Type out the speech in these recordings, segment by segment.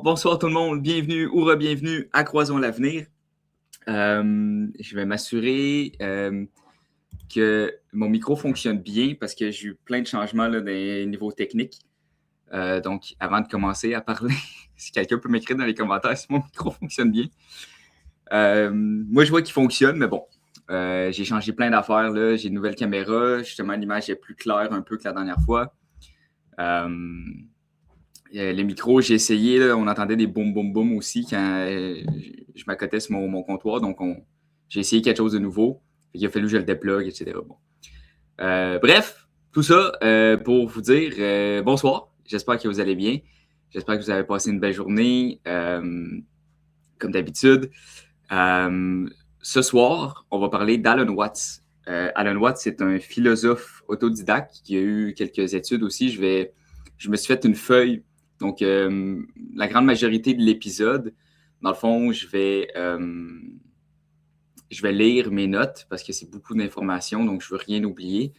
Bonsoir tout le monde, bienvenue ou re-bienvenue à Croisons l'avenir. Je vais m'assurer que mon micro fonctionne bien parce que j'ai eu plein de changements là, des niveaux techniques. Donc, avant de commencer à parler, si quelqu'un peut m'écrire dans les commentaires si mon micro fonctionne bien. Moi, je vois qu'il fonctionne, mais bon, j'ai changé plein d'affaires. Là. J'ai une nouvelle caméra, justement, l'image est plus claire un peu que la dernière fois. Les micros, j'ai essayé, là, on entendait des boum boum boum aussi quand je m'accotais sur mon comptoir. Donc, j'ai essayé quelque chose de nouveau. Il a fallu que je le déplugue, etc. Bon. Bref, tout ça pour vous dire bonsoir. J'espère que vous allez bien. J'espère que vous avez passé une belle journée, comme d'habitude. Ce soir, on va parler d'Alan Watts. Alan Watts, c'est un philosophe autodidacte qui a eu quelques études aussi. Je me suis fait une feuille. Donc, la grande majorité de l'épisode, dans le fond, je vais lire mes notes parce que c'est beaucoup d'informations, donc je ne veux rien oublier.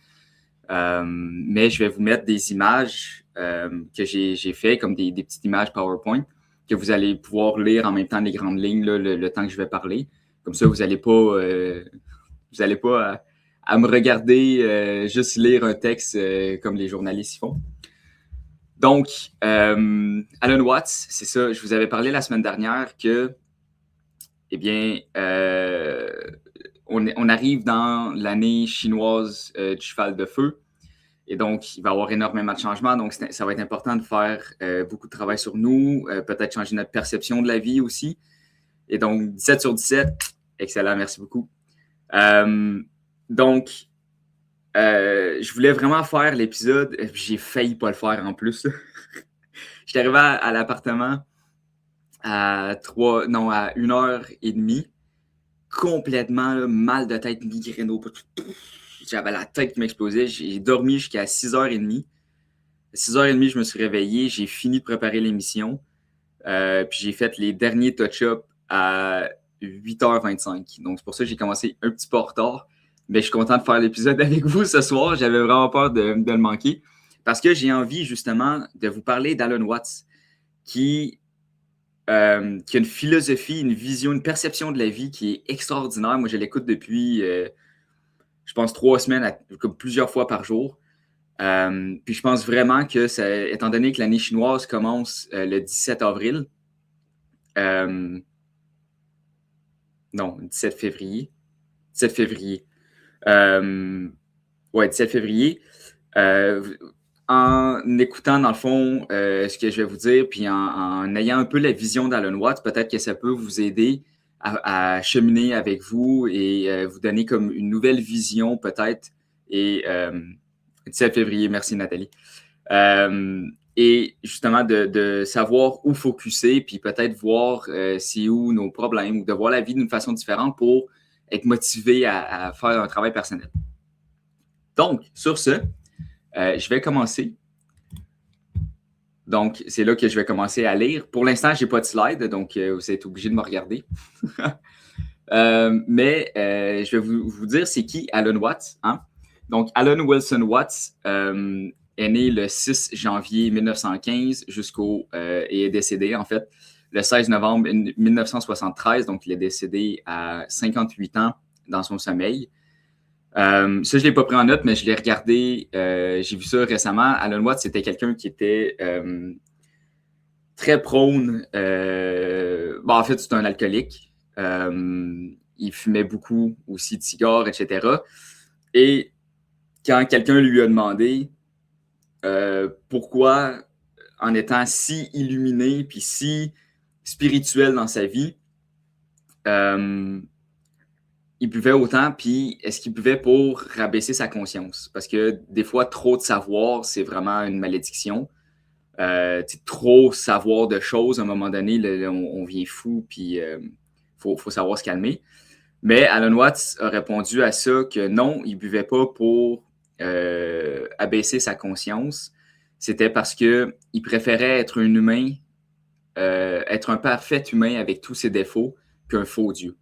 Mais je vais vous mettre des images que j'ai fait, comme des petites images PowerPoint, que vous allez pouvoir lire en même temps les grandes lignes, là, le temps que je vais parler. Comme ça, vous n'allez pas, à me regarder juste lire un texte comme les journalistes y font. Donc, Alan Watts, c'est ça, je vous avais parlé la semaine dernière que, eh bien, on arrive dans l'année chinoise du cheval de feu. Et donc, il va y avoir énormément de changements. Donc, ça va être important de faire beaucoup de travail sur nous, peut-être changer notre perception de la vie aussi. Et donc, 17 sur 17, excellent, merci beaucoup. Donc, je voulais vraiment faire l'épisode, j'ai failli pas le faire en plus. J'étais arrivé à l'appartement à 1h30, complètement là, mal de tête, migraine. J'avais la tête qui m'explosait. J'ai dormi jusqu'à 6h30. À 6h30, je me suis réveillé. J'ai fini de préparer l'émission. Puis j'ai fait les derniers touch-ups à 8h25. Donc, c'est pour ça que j'ai commencé un petit peu en retard. Mais je suis content de faire l'épisode avec vous ce soir. J'avais vraiment peur de le manquer. Parce que j'ai envie, justement, de vous parler d'Alan Watts, qui a une philosophie, une vision, une perception de la vie qui est extraordinaire. Moi, je l'écoute depuis, je pense, 3 semaines, comme plusieurs fois par jour. Puis je pense vraiment que, étant donné que l'année chinoise commence le 17 avril, non, 17 février. 17 février. Ouais, 17 février. En écoutant, dans le fond, ce que je vais vous dire, puis en ayant un peu la vision d'Alan Watts, peut-être que ça peut vous aider à cheminer avec vous et vous donner comme une nouvelle vision, peut-être. Et 17 février, merci Nathalie. Et justement, de savoir où focusser, puis peut-être voir c'est où nos problèmes, ou de voir la vie d'une façon différente pour être motivé à faire un travail personnel. Donc, sur ce, je vais commencer. Donc, c'est là que je vais commencer à lire. Pour l'instant, je n'ai pas de slide, donc vous êtes obligé de me regarder. Mais je vais vous dire c'est qui Alan Watts. Hein? Donc, Alan Wilson Watts est né le 6 janvier 1915 et est décédé, en fait, le 16 novembre 1973. Donc, il est décédé à 58 ans dans son sommeil. Ça, je ne l'ai pas pris en note, mais je l'ai regardé. J'ai vu ça récemment. Alan Watts, c'était quelqu'un qui était très prône. En fait, c'est un alcoolique. Il fumait beaucoup aussi de cigares, etc. Et quand quelqu'un lui a demandé pourquoi, en étant si illuminé puis si spirituel dans sa vie, il buvait autant, puis est-ce qu'il buvait pour rabaisser sa conscience? Parce que des fois, trop de savoir, c'est vraiment une malédiction. Trop savoir de choses, à un moment donné, on vient fou, puis faut savoir se calmer. Mais Alan Watts a répondu à ça que non, il buvait pas pour abaisser sa conscience. C'était parce que il préférait être un humain, être un parfait humain avec tous ses défauts qu'un faux Dieu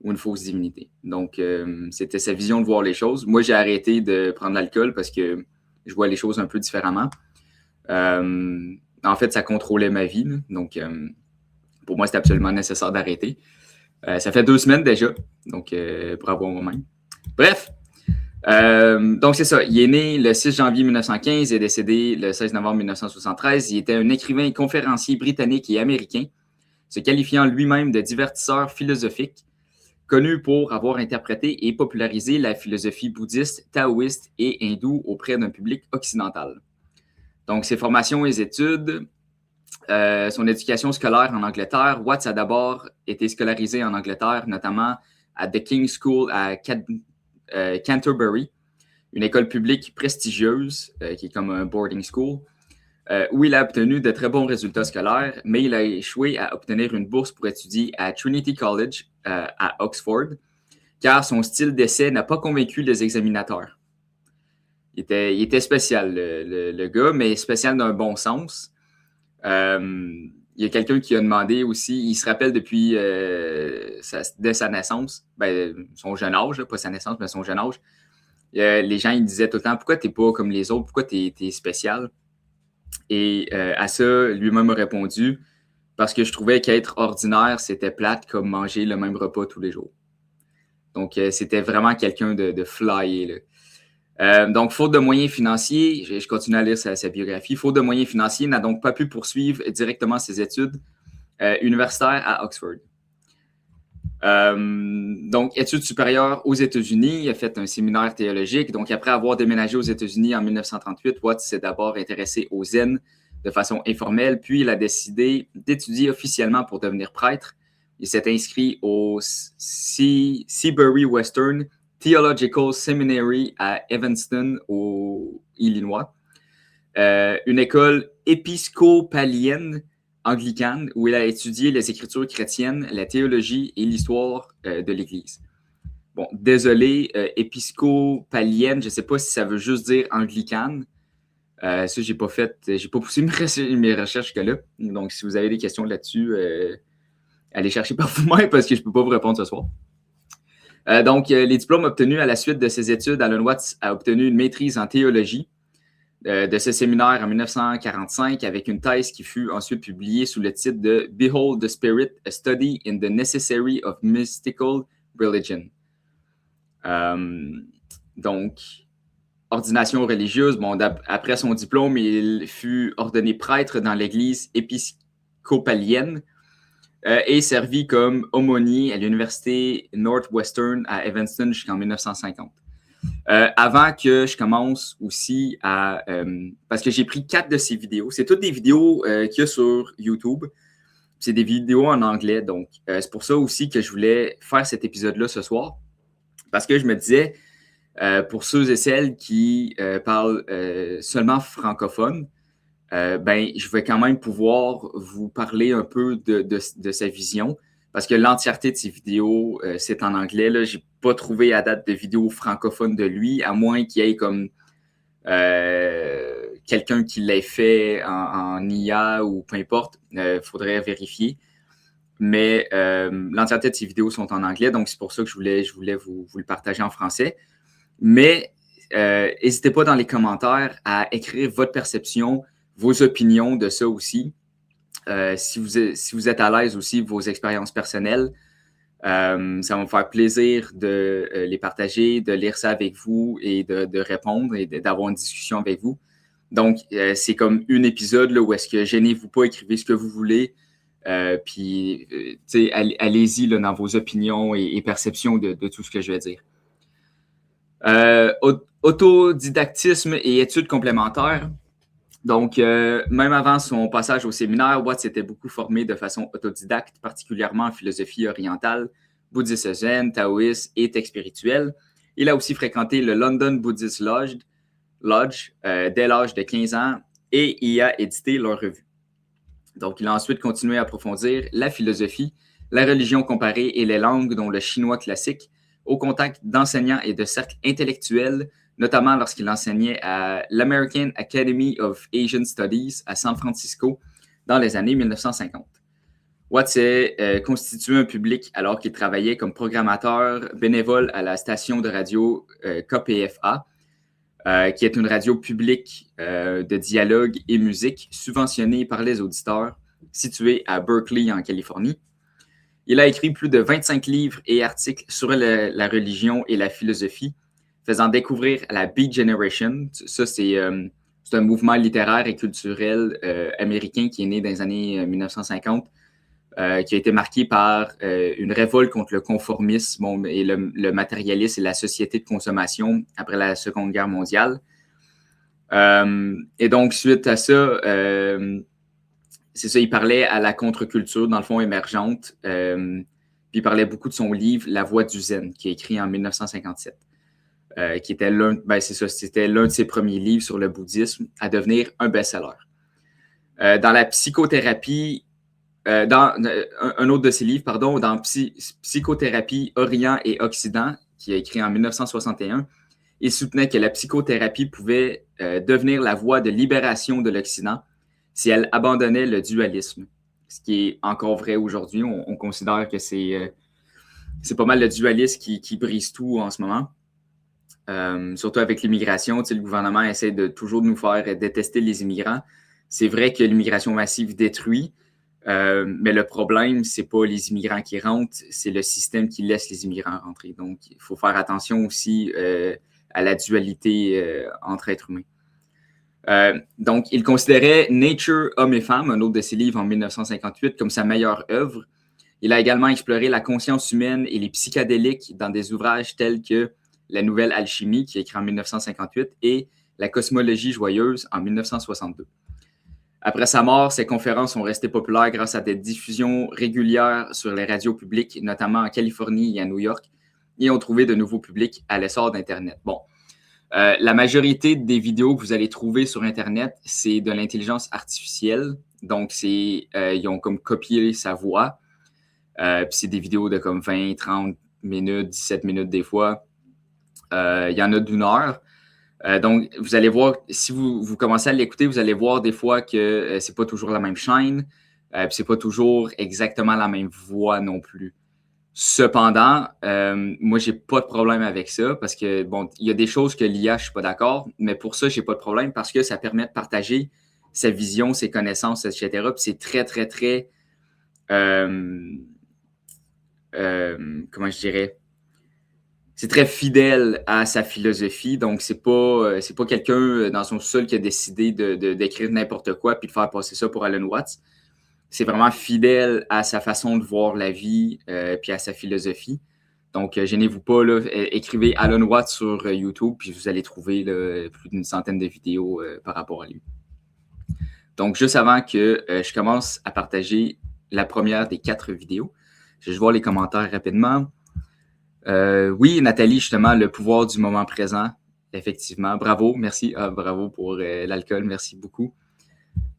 ou une fausse divinité. Donc, c'était sa vision de voir les choses. Moi, j'ai arrêté de prendre l'alcool parce que je vois les choses un peu différemment. en fait, ça contrôlait ma vie. Là. Donc, pour moi, c'était absolument nécessaire d'arrêter. Ça fait 2 semaines déjà, donc pour avoir moi-même. Bref, donc c'est ça. Il est né le 6 janvier 1915 et est décédé le 16 novembre 1973. Il était un écrivain et conférencier britannique et américain, se qualifiant lui-même de divertisseur philosophique, connu pour avoir interprété et popularisé la philosophie bouddhiste, taoïste et hindoue auprès d'un public occidental. Donc, ses formations et études, son éducation scolaire en Angleterre, Watts a d'abord été scolarisé en Angleterre, notamment à The King's School à Canterbury, une école publique prestigieuse qui est comme un boarding school, où il a obtenu de très bons résultats scolaires, mais il a échoué à obtenir une bourse pour étudier à Trinity College à Oxford, car son style d'essai n'a pas convaincu les examinateurs. Il était spécial, le gars, mais spécial dans un bon sens. Il y a quelqu'un qui a demandé aussi, il se rappelle depuis dès sa naissance, son jeune âge, pas sa naissance, mais son jeune âge, les gens ils disaient tout le temps, pourquoi t'es pas comme les autres, pourquoi t'es spécial? Et à ça, lui-même a répondu, parce que je trouvais qu'être ordinaire, c'était plate comme manger le même repas tous les jours. Donc, c'était vraiment quelqu'un de flyé, là. Donc, faute de moyens financiers, je continue à lire sa biographie, faute de moyens financiers, n'a donc pas pu poursuivre directement ses études universitaires à Oxford. Donc, études supérieures aux États-Unis, il a fait un séminaire théologique. Donc, après avoir déménagé aux États-Unis en 1938, Watts s'est d'abord intéressé au zen de façon informelle, puis il a décidé d'étudier officiellement pour devenir prêtre. Il s'est inscrit au Seabury Western Theological Seminary à Evanston, au Illinois, une école épiscopalienne anglicane où il a étudié les écritures chrétiennes, la théologie et l'histoire de l'Église. Bon, désolé, épiscopalienne, je ne sais pas si ça veut juste dire anglicane. Ça, j'ai pas poussé mes recherches jusque-là. Donc, si vous avez des questions là-dessus, allez chercher par vous-même parce que je ne peux pas vous répondre ce soir. Donc, les diplômes obtenus à la suite de ses études, Alan Watts a obtenu une maîtrise en théologie de ce séminaire en 1945 avec une thèse qui fut ensuite publiée sous le titre de Behold the Spirit, a Study in the Necessary of Mystical Religion. Donc, ordination religieuse. Bon, après son diplôme, il fut ordonné prêtre dans l'église épiscopalienne et servi comme aumônier à l'université Northwestern à Evanston jusqu'en 1950. Avant que je commence aussi à... parce que j'ai pris 4 de ces vidéos. C'est toutes des vidéos qu'il y a sur YouTube. C'est des vidéos en anglais. Donc, c'est pour ça aussi que je voulais faire cet épisode-là ce soir. Parce que je me disais, pour ceux et celles qui parlent seulement francophone, je vais quand même pouvoir vous parler un peu de sa vision. Parce que l'entièreté de ses vidéos, c'est en anglais. Je n'ai pas trouvé à date de vidéo francophone de lui, à moins qu'il y ait comme quelqu'un qui l'ait fait en IA ou peu importe. Il faudrait vérifier. Mais l'entièreté de ses vidéos sont en anglais, donc c'est pour ça que je voulais vous le partager en français. Mais n'hésitez pas dans les commentaires à écrire votre perception, vos opinions de ça aussi. Si vous êtes à l'aise aussi, vos expériences personnelles, ça va me faire plaisir de les partager, de lire ça avec vous et de répondre et d'avoir une discussion avec vous. Donc, c'est comme un épisode là, où est-ce que gênez-vous pas, écrivez ce que vous voulez. Puis, allez-y là, dans vos opinions et perceptions de tout ce que je vais dire. Autodidactisme et études complémentaires. Donc, même avant son passage au séminaire, Watts s'était beaucoup formé de façon autodidacte, particulièrement en philosophie orientale, bouddhisme zen, taoïsme et texte spirituel. Il a aussi fréquenté le London Buddhist Lodge dès l'âge de 15 ans et y a édité leur revue. Donc, il a ensuite continué à approfondir la philosophie, la religion comparée et les langues, dont le chinois classique, au contact d'enseignants et de cercles intellectuels, notamment lorsqu'il enseignait à l'American Academy of Asian Studies à San Francisco dans les années 1950. Watts s'est constitué un public alors qu'il travaillait comme programmateur bénévole à la station de radio KPFA. qui est une radio publique de dialogue et musique subventionnée par les auditeurs, située à Berkeley, en Californie. Il a écrit plus de 25 livres et articles sur la religion et la philosophie, faisant découvrir la Beat Generation. Ça, c'est un mouvement littéraire et culturel américain qui est né dans les années 1950, qui a été marqué par une révolte contre le conformisme et le matérialisme et la société de consommation après la Seconde Guerre mondiale. Et donc, suite à ça, c'est ça, il parlait à la contre-culture, dans le fond, émergente. Puis il parlait beaucoup de son livre La Voix du Zen, qui est écrit en 1957, qui était c'était l'un de ses premiers livres sur le bouddhisme à devenir un best-seller. Dans la psychothérapie, un autre de ses livres, pardon, dans Psychothérapie, Orient et Occident, qui a écrit en 1961, il soutenait que la psychothérapie pouvait devenir la voie de libération de l'Occident si elle abandonnait le dualisme, ce qui est encore vrai aujourd'hui. On considère que c'est pas mal le dualisme qui brise tout en ce moment. Surtout avec l'immigration, le gouvernement essaie de toujours nous faire détester les immigrants. C'est vrai que l'immigration massive détruit, mais le problème, c'est pas les immigrants qui rentrent, c'est le système qui laisse les immigrants rentrer. Donc, il faut faire attention aussi à la dualité entre êtres humains. Donc, il considérait Nature, Homme et Femme, un autre de ses livres en 1958, comme sa meilleure œuvre. Il a également exploré la conscience humaine et les psychédéliques dans des ouvrages tels que La Nouvelle Alchimie, qui est écrit en 1958, et La Cosmologie joyeuse en 1962. Après sa mort, ses conférences sont restées populaires grâce à des diffusions régulières sur les radios publiques, notamment en Californie et à New York, et ont trouvé de nouveaux publics à l'essor d'Internet. Bon, la majorité des vidéos que vous allez trouver sur Internet, c'est de l'intelligence artificielle. Donc, ils ont comme copié sa voix. Puis c'est des vidéos de comme 20, 30 minutes, 17 minutes des fois. Il y en a d'1 heure. Donc, vous allez voir, si vous commencez à l'écouter, vous allez voir des fois que c'est pas toujours la même chaîne, puis c'est pas toujours exactement la même voix non plus. Cependant, moi, j'ai pas de problème avec ça parce que, bon, il y a des choses que l'IA, je suis pas d'accord, mais pour ça, j'ai pas de problème parce que ça permet de partager sa vision, ses connaissances, etc. Puis c'est très, très, très, comment je dirais, c'est très fidèle à sa philosophie. Donc, c'est pas quelqu'un dans son sol qui a décidé d'écrire n'importe quoi puis de faire passer ça pour Alan Watts. C'est vraiment fidèle à sa façon de voir la vie puis à sa philosophie. Donc, gênez-vous pas, là, écrivez Alan Watts sur YouTube puis vous allez trouver là, plus d'une centaine de vidéos par rapport à lui. Donc, juste avant que je commence à partager la première des 4 vidéos, je vais voir les commentaires rapidement. Oui, Nathalie, justement, le pouvoir du moment présent, effectivement. Bravo, merci. Bravo pour l'alcool, merci beaucoup.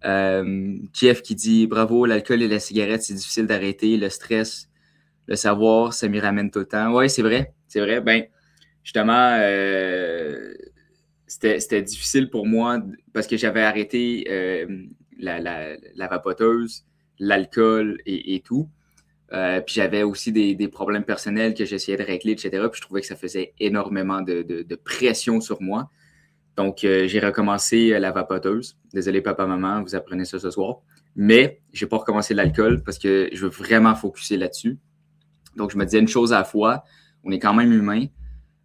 Jeff qui dit bravo, l'alcool et la cigarette, c'est difficile d'arrêter. Le stress, le savoir, ça m'y ramène tout le temps. Oui, c'est vrai, c'est vrai. Ben, justement, c'était difficile pour moi parce que j'avais arrêté la vapoteuse, l'alcool et tout. Puis j'avais aussi des problèmes personnels que j'essayais de régler, etc. Puis je trouvais que ça faisait énormément de pression sur moi. Donc, j'ai recommencé la vapoteuse. Désolé, papa, maman, vous apprenez ça ce soir. Mais je n'ai pas recommencé l'alcool parce que je veux vraiment focusser là-dessus. Donc, je me disais une chose à la fois. On est quand même humain.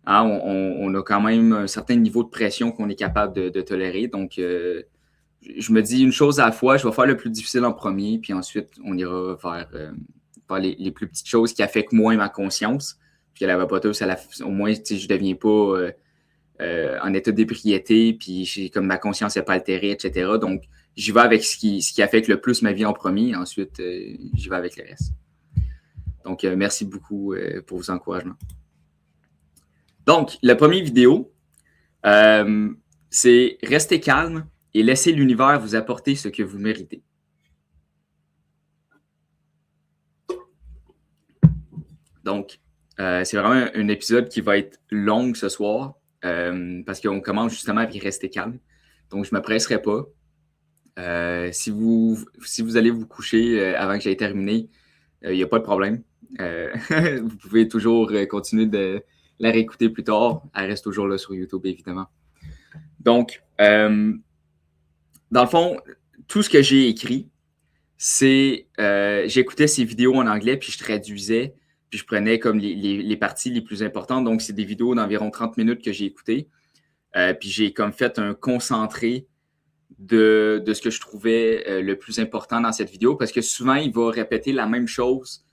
Hein, on a quand même un certain niveau de pression qu'on est capable de tolérer. Donc, je me dis une chose à la fois. Je vais faire le plus difficile en premier. Puis ensuite, on ira faire les plus petites choses qui affectent moins ma conscience. Puis la vapoteuse, au moins, je ne deviens pas en état d'ébriété, puis comme ma conscience n'est pas altérée, etc. Donc, j'y vais avec ce qui affecte le plus ma vie en premier. Ensuite, j'y vais avec le reste. Donc, merci beaucoup pour vos encouragements. Donc, la première vidéo, c'est « Restez calme et laissez l'univers vous apporter ce que vous méritez ». Donc, c'est vraiment un épisode qui va être long ce soir parce qu'on commence justement avec rester calme. Donc, je ne me presserai pas. Si vous allez vous coucher avant que j'aie terminé, il n'y a pas de problème. Vous pouvez toujours continuer de la réécouter plus tard. Elle reste toujours là sur YouTube, évidemment. Donc, dans le fond, tout ce que j'ai écrit, c'est j'écoutais ces vidéos en anglais, puis je traduisais, puis je prenais comme les parties les plus importantes. Donc, c'est des vidéos d'environ 30 minutes que j'ai écoutées. Puis j'ai comme fait un concentré de ce que je trouvais le plus important dans cette vidéo, parce que souvent, il va répéter la même chose,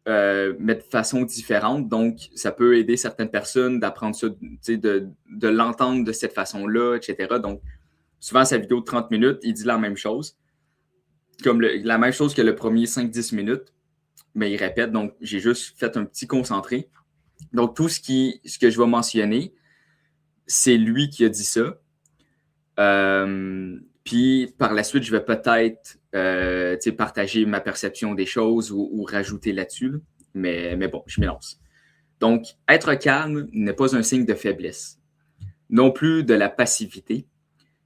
mais de façon différente. Donc, ça peut aider certaines personnes d'apprendre ça, de l'entendre de cette façon-là, etc. Donc, souvent, sa vidéo de 30 minutes, il dit la même chose, comme la même chose que le premier 5-10 minutes, mais il répète. Donc, j'ai juste fait un petit concentré. Donc, tout ce que je vais mentionner, c'est lui qui a dit ça. Puis par la suite, je vais peut-être partager ma perception des choses ou rajouter là-dessus. Là. Mais bon, je m'y lance. Donc, être calme n'est pas un signe de faiblesse, non plus de la passivité.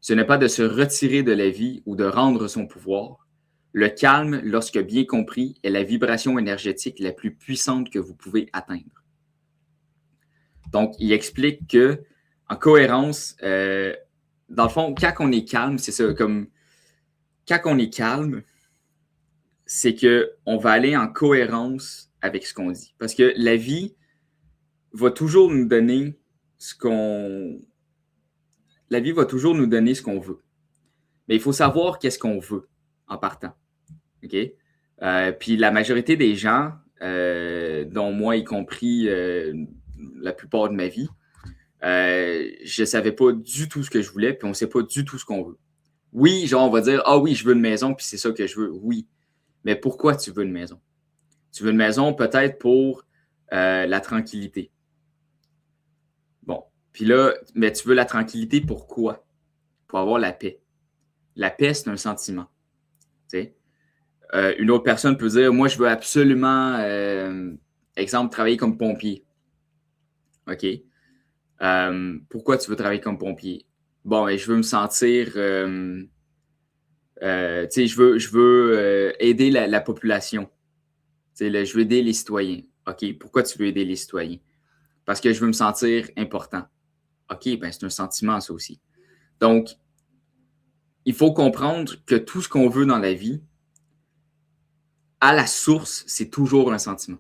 Ce n'est pas de se retirer de la vie ou de rendre son pouvoir. Le calme, lorsque bien compris, est la vibration énergétique la plus puissante que vous pouvez atteindre. Donc, il explique que en cohérence, dans le fond, quand on est calme, c'est ça, comme quand on est calme, c'est qu'on va aller en cohérence avec ce qu'on dit. Parce que la vie va toujours nous donner ce qu'on. La vie va toujours nous donner ce qu'on veut. Mais il faut savoir qu'est-ce qu'on veut en partant. OK? Puis la majorité des gens, dont moi y compris la plupart de ma vie, je ne savais pas du tout ce que je voulais, puis on ne sait pas du tout ce qu'on veut. Oui, genre, on va dire, ah oui, je veux une maison, puis c'est ça que je veux. Oui. Mais pourquoi tu veux une maison? Tu veux une maison peut-être pour la tranquillité. Bon. Puis là, mais tu veux la tranquillité pourquoi? Pour avoir la paix. La paix, c'est un sentiment. Tu sais? Une autre personne peut dire, moi, je veux absolument, exemple, travailler comme pompier. OK. Pourquoi tu veux travailler comme pompier? Bon, ben, je veux me sentir, je veux aider la population. Je veux aider les citoyens. OK, pourquoi tu veux aider les citoyens? Parce que je veux me sentir important. OK, ben c'est un sentiment, ça aussi. Donc, il faut comprendre que tout ce qu'on veut dans la vie, à la source, c'est toujours un sentiment.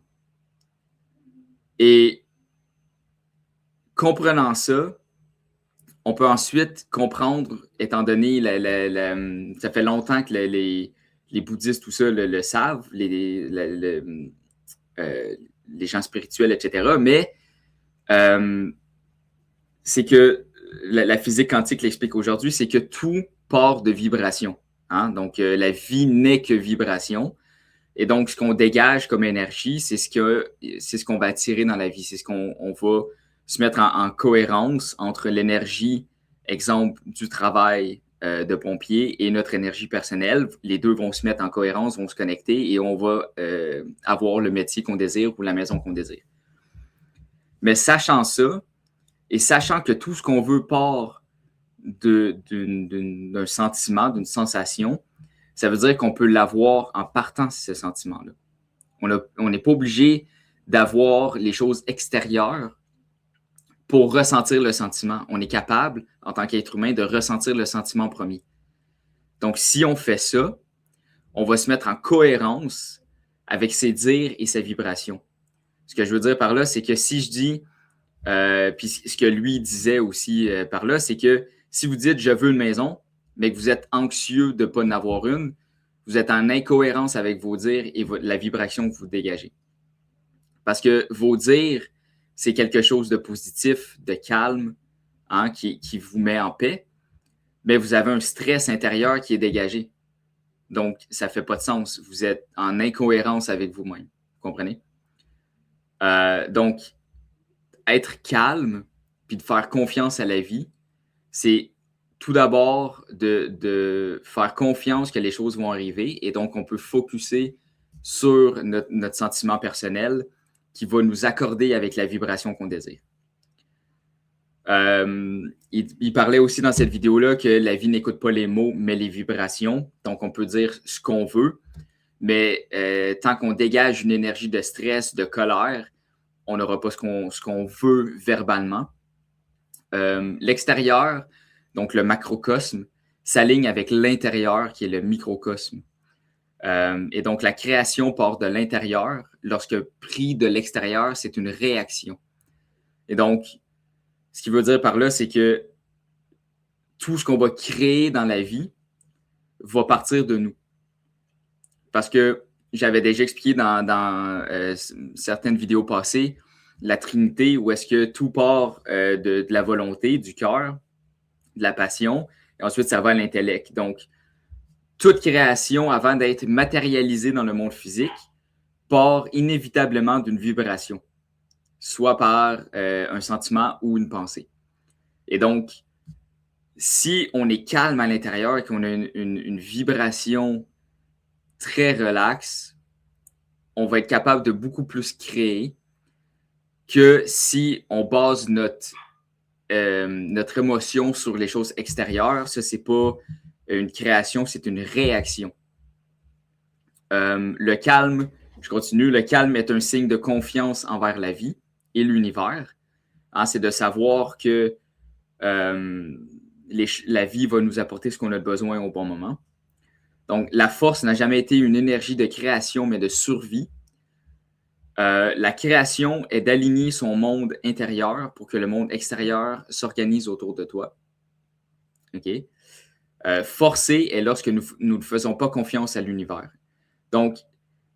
Et comprenant ça, on peut ensuite comprendre, étant donné, ça fait longtemps que les bouddhistes, tout ça, le savent, les gens spirituels, etc. Mais c'est que la physique quantique l'explique aujourd'hui, c'est que tout part de vibration. Hein? Donc, la vie n'est que vibration. Et donc, ce qu'on dégage comme énergie, c'est ce qu'on va attirer dans la vie. C'est ce qu'on va se mettre en cohérence entre l'énergie, exemple, du travail de pompier et notre énergie personnelle. Les deux vont se mettre en cohérence, vont se connecter et on va avoir le métier qu'on désire ou la maison qu'on désire. Mais sachant ça, et sachant que tout ce qu'on veut part d'un sentiment, d'une sensation, ça veut dire qu'on peut l'avoir en partant de ce sentiment-là. On n'est pas obligé d'avoir les choses extérieures pour ressentir le sentiment. On est capable, en tant qu'être humain, de ressentir le sentiment premier. Donc, si on fait ça, on va se mettre en cohérence avec ses dires et ses vibrations. Ce que je veux dire par là, c'est que si je dis, puis ce que lui disait aussi par là, c'est que si vous dites « je veux une maison », mais que vous êtes anxieux de ne pas en avoir une, vous êtes en incohérence avec vos dires et la vibration que vous dégagez. Parce que vos dires, c'est quelque chose de positif, de calme, hein, qui vous met en paix, mais vous avez un stress intérieur qui est dégagé. Donc, ça ne fait pas de sens. Vous êtes en incohérence avec vous-même. Vous comprenez? Donc, être calme puis de faire confiance à la vie, c'est tout d'abord de faire confiance que les choses vont arriver et donc on peut focusser sur notre sentiment personnel qui va nous accorder avec la vibration qu'on désire. Il parlait aussi dans cette vidéo-là que la vie n'écoute pas les mots, mais les vibrations. Donc, on peut dire ce qu'on veut, mais tant qu'on dégage une énergie de stress, de colère, on n'aura pas ce qu'on veut verbalement. L'extérieur, donc le macrocosme, s'aligne avec l'intérieur qui est le microcosme. Et donc, la création part de l'intérieur. Lorsque pris de l'extérieur, c'est une réaction. Et donc, ce qui veut dire par là, c'est que tout ce qu'on va créer dans la vie va partir de nous. Parce que j'avais déjà expliqué dans certaines vidéos passées la Trinité, où est-ce que tout part de la volonté, du cœur, de la passion, et ensuite ça va à l'intellect. Donc, toute création, avant d'être matérialisée dans le monde physique, part inévitablement d'une vibration, soit par un sentiment ou une pensée. Et donc, si on est calme à l'intérieur et qu'on a une vibration très relaxe, on va être capable de beaucoup plus créer que si on base notre émotion sur les choses extérieures. Ça, c'est pas une création, c'est une réaction. Le calme, je continue, le calme est un signe de confiance envers la vie et l'univers. Hein, c'est de savoir que la vie va nous apporter ce qu'on a besoin au bon moment. Donc, la force n'a jamais été une énergie de création, mais de survie. La création est d'aligner son monde intérieur pour que le monde extérieur s'organise autour de toi. OK? Forcer est lorsque nous ne faisons pas confiance à l'univers. Donc,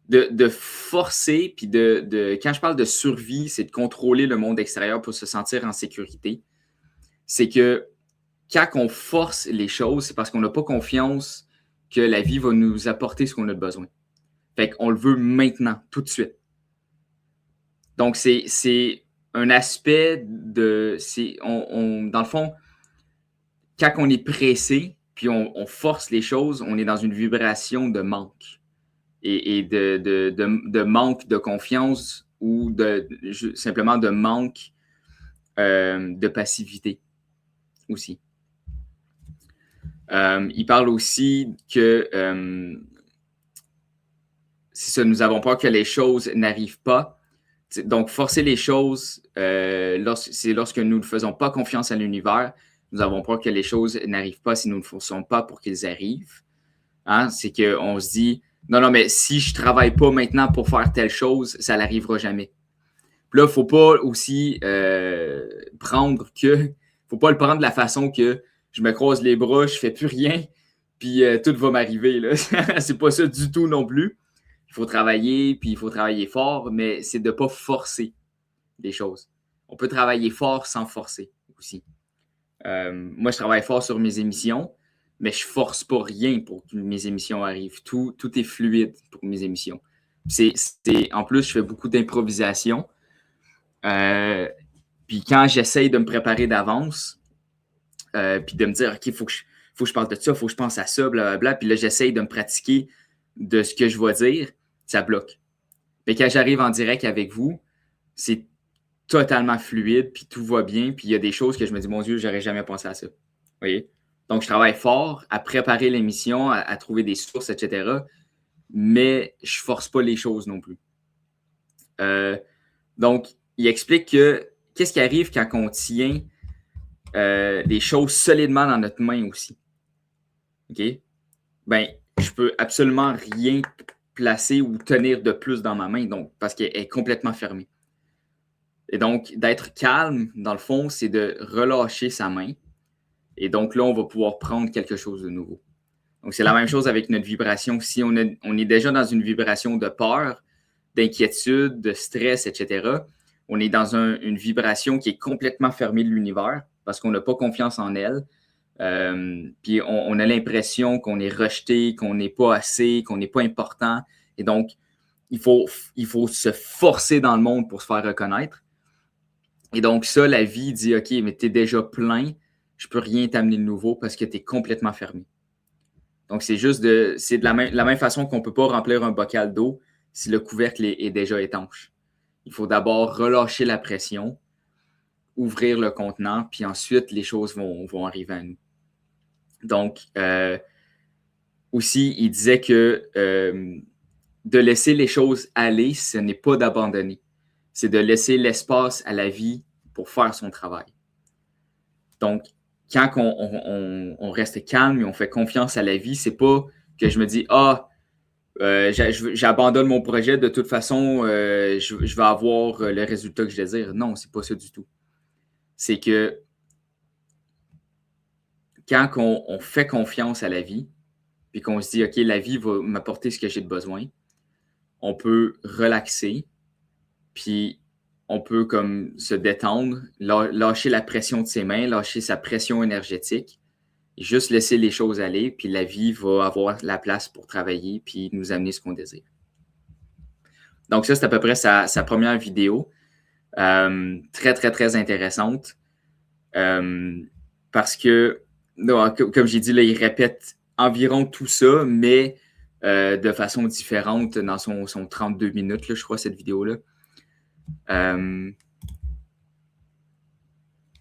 de forcer, puis quand je parle de survie, c'est de contrôler le monde extérieur pour se sentir en sécurité. C'est que quand on force les choses, c'est parce qu'on n'a pas confiance que la vie va nous apporter ce qu'on a besoin. Fait qu'on le veut maintenant, tout de suite. Donc, c'est un aspect de... dans le fond, quand on est pressé, puis on force les choses, on est dans une vibration de manque et de manque de confiance ou simplement de manque de passivité aussi. Il parle aussi que c'est ça, nous avons peur que les choses n'arrivent pas. Donc, forcer les choses, c'est lorsque nous ne faisons pas confiance à l'univers. Nous avons peur que les choses n'arrivent pas si nous ne forçons pas pour qu'ils arrivent. Hein? C'est qu'on se dit, non, mais si je ne travaille pas maintenant pour faire telle chose, ça n'arrivera jamais. Puis là, il ne faut pas aussi faut pas le prendre de la façon que je me croise les bras, je ne fais plus rien, puis tout va m'arriver. Là. C'est pas ça du tout non plus. Il faut travailler, puis il faut travailler fort, mais c'est de ne pas forcer les choses. On peut travailler fort sans forcer aussi. Moi, je travaille fort sur mes émissions, mais je ne force pas rien pour que mes émissions arrivent. Tout est fluide pour mes émissions. En plus, je fais beaucoup d'improvisation. Puis quand j'essaye de me préparer d'avance, puis de me dire, OK, faut que je parle de ça, il faut que je pense à ça, blablabla. Puis là, j'essaye de me pratiquer de ce que je vais dire, ça bloque. Mais quand j'arrive en direct avec vous, c'est totalement fluide, puis tout va bien, puis il y a des choses que je me dis, mon Dieu, j'aurais jamais pensé à ça. Vous voyez? Donc, je travaille fort à préparer l'émission, à trouver des sources, etc. Mais je ne force pas les choses non plus. Donc, il explique que qu'est-ce qui arrive quand on tient des choses solidement dans notre main aussi. OK? Ben, je peux absolument rien placer ou tenir de plus dans ma main, donc, parce qu'elle est complètement fermée. Et donc, d'être calme, dans le fond, c'est de relâcher sa main. Et donc là, on va pouvoir prendre quelque chose de nouveau. Donc, c'est la même chose avec notre vibration. Si on est déjà dans une vibration de peur, d'inquiétude, de stress, etc., on est dans une vibration qui est complètement fermée de l'univers parce qu'on n'a pas confiance en elle. Puis on a l'impression qu'on est rejeté, qu'on n'est pas assez, qu'on n'est pas important. Et donc, il faut se forcer dans le monde pour se faire reconnaître. Et donc ça, la vie dit, OK, mais tu es déjà plein, je peux rien t'amener de nouveau parce que tu es complètement fermé. Donc, c'est de la même façon qu'on ne peut pas remplir un bocal d'eau si le couvercle est déjà étanche. Il faut d'abord relâcher la pression, ouvrir le contenant, puis ensuite, les choses vont arriver à nous. Donc, aussi, il disait que de laisser les choses aller, ce n'est pas d'abandonner. C'est de laisser l'espace à la vie pour faire son travail. Donc, quand on reste calme et on fait confiance à la vie, c'est pas que je me dis « Ah, j'abandonne mon projet, de toute façon, je vais avoir le résultat que je désire. » Non, c'est pas ça du tout. C'est que quand on fait confiance à la vie, puis qu'on se dit « OK, la vie va m'apporter ce que j'ai de besoin », on peut relaxer, puis on peut comme se détendre, lâcher la pression de ses mains, lâcher sa pression énergétique, et juste laisser les choses aller, puis la vie va avoir la place pour travailler, puis nous amener ce qu'on désire. Donc ça, c'est à peu près sa première vidéo. Très, très, très intéressante. Parce que, comme j'ai dit, là, il répète environ tout ça, mais de façon différente dans son 32 minutes, là, je crois, cette vidéo-là.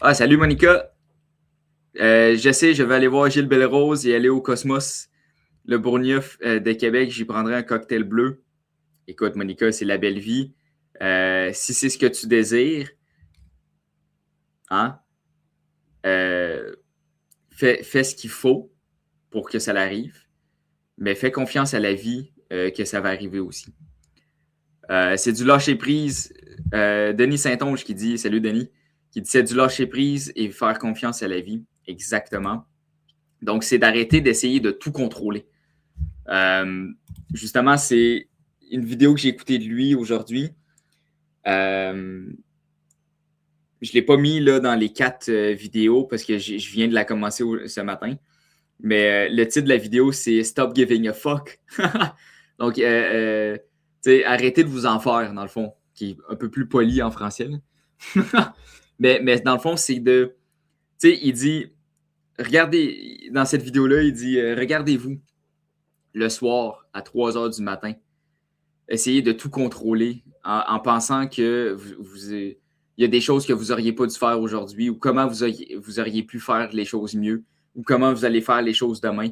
Ah, salut Monica! Je sais, je vais aller voir Gilles Bellerose et aller au Cosmos, le Bourgneuf de Québec. J'y prendrai un cocktail bleu. Écoute, Monica, c'est la belle vie. Si c'est ce que tu désires, hein, fais ce qu'il faut pour que ça l'arrive, mais fais confiance à la vie que ça va arriver aussi. C'est du lâcher-prise. Denis Saint-Onge qui dit, salut Denis, qui dit c'est du lâcher-prise et faire confiance à la vie. Exactement. Donc, c'est d'arrêter d'essayer de tout contrôler. Justement, c'est une vidéo que j'ai écoutée de lui aujourd'hui. Je ne l'ai pas mis là, dans les 4 vidéos parce que je viens de la commencer ce matin. Mais le titre de la vidéo, c'est « Stop giving a fuck ». Donc, arrêtez de vous en faire, dans le fond, qui est un peu plus poli en français. mais dans le fond, c'est de... Tu sais, il dit... Regardez, dans cette vidéo-là, il dit regardez-vous le soir à 3 heures du matin. Essayez de tout contrôler en pensant que il y a des choses que vous n'auriez pas dû faire aujourd'hui ou comment vous auriez pu faire les choses mieux ou comment vous allez faire les choses demain.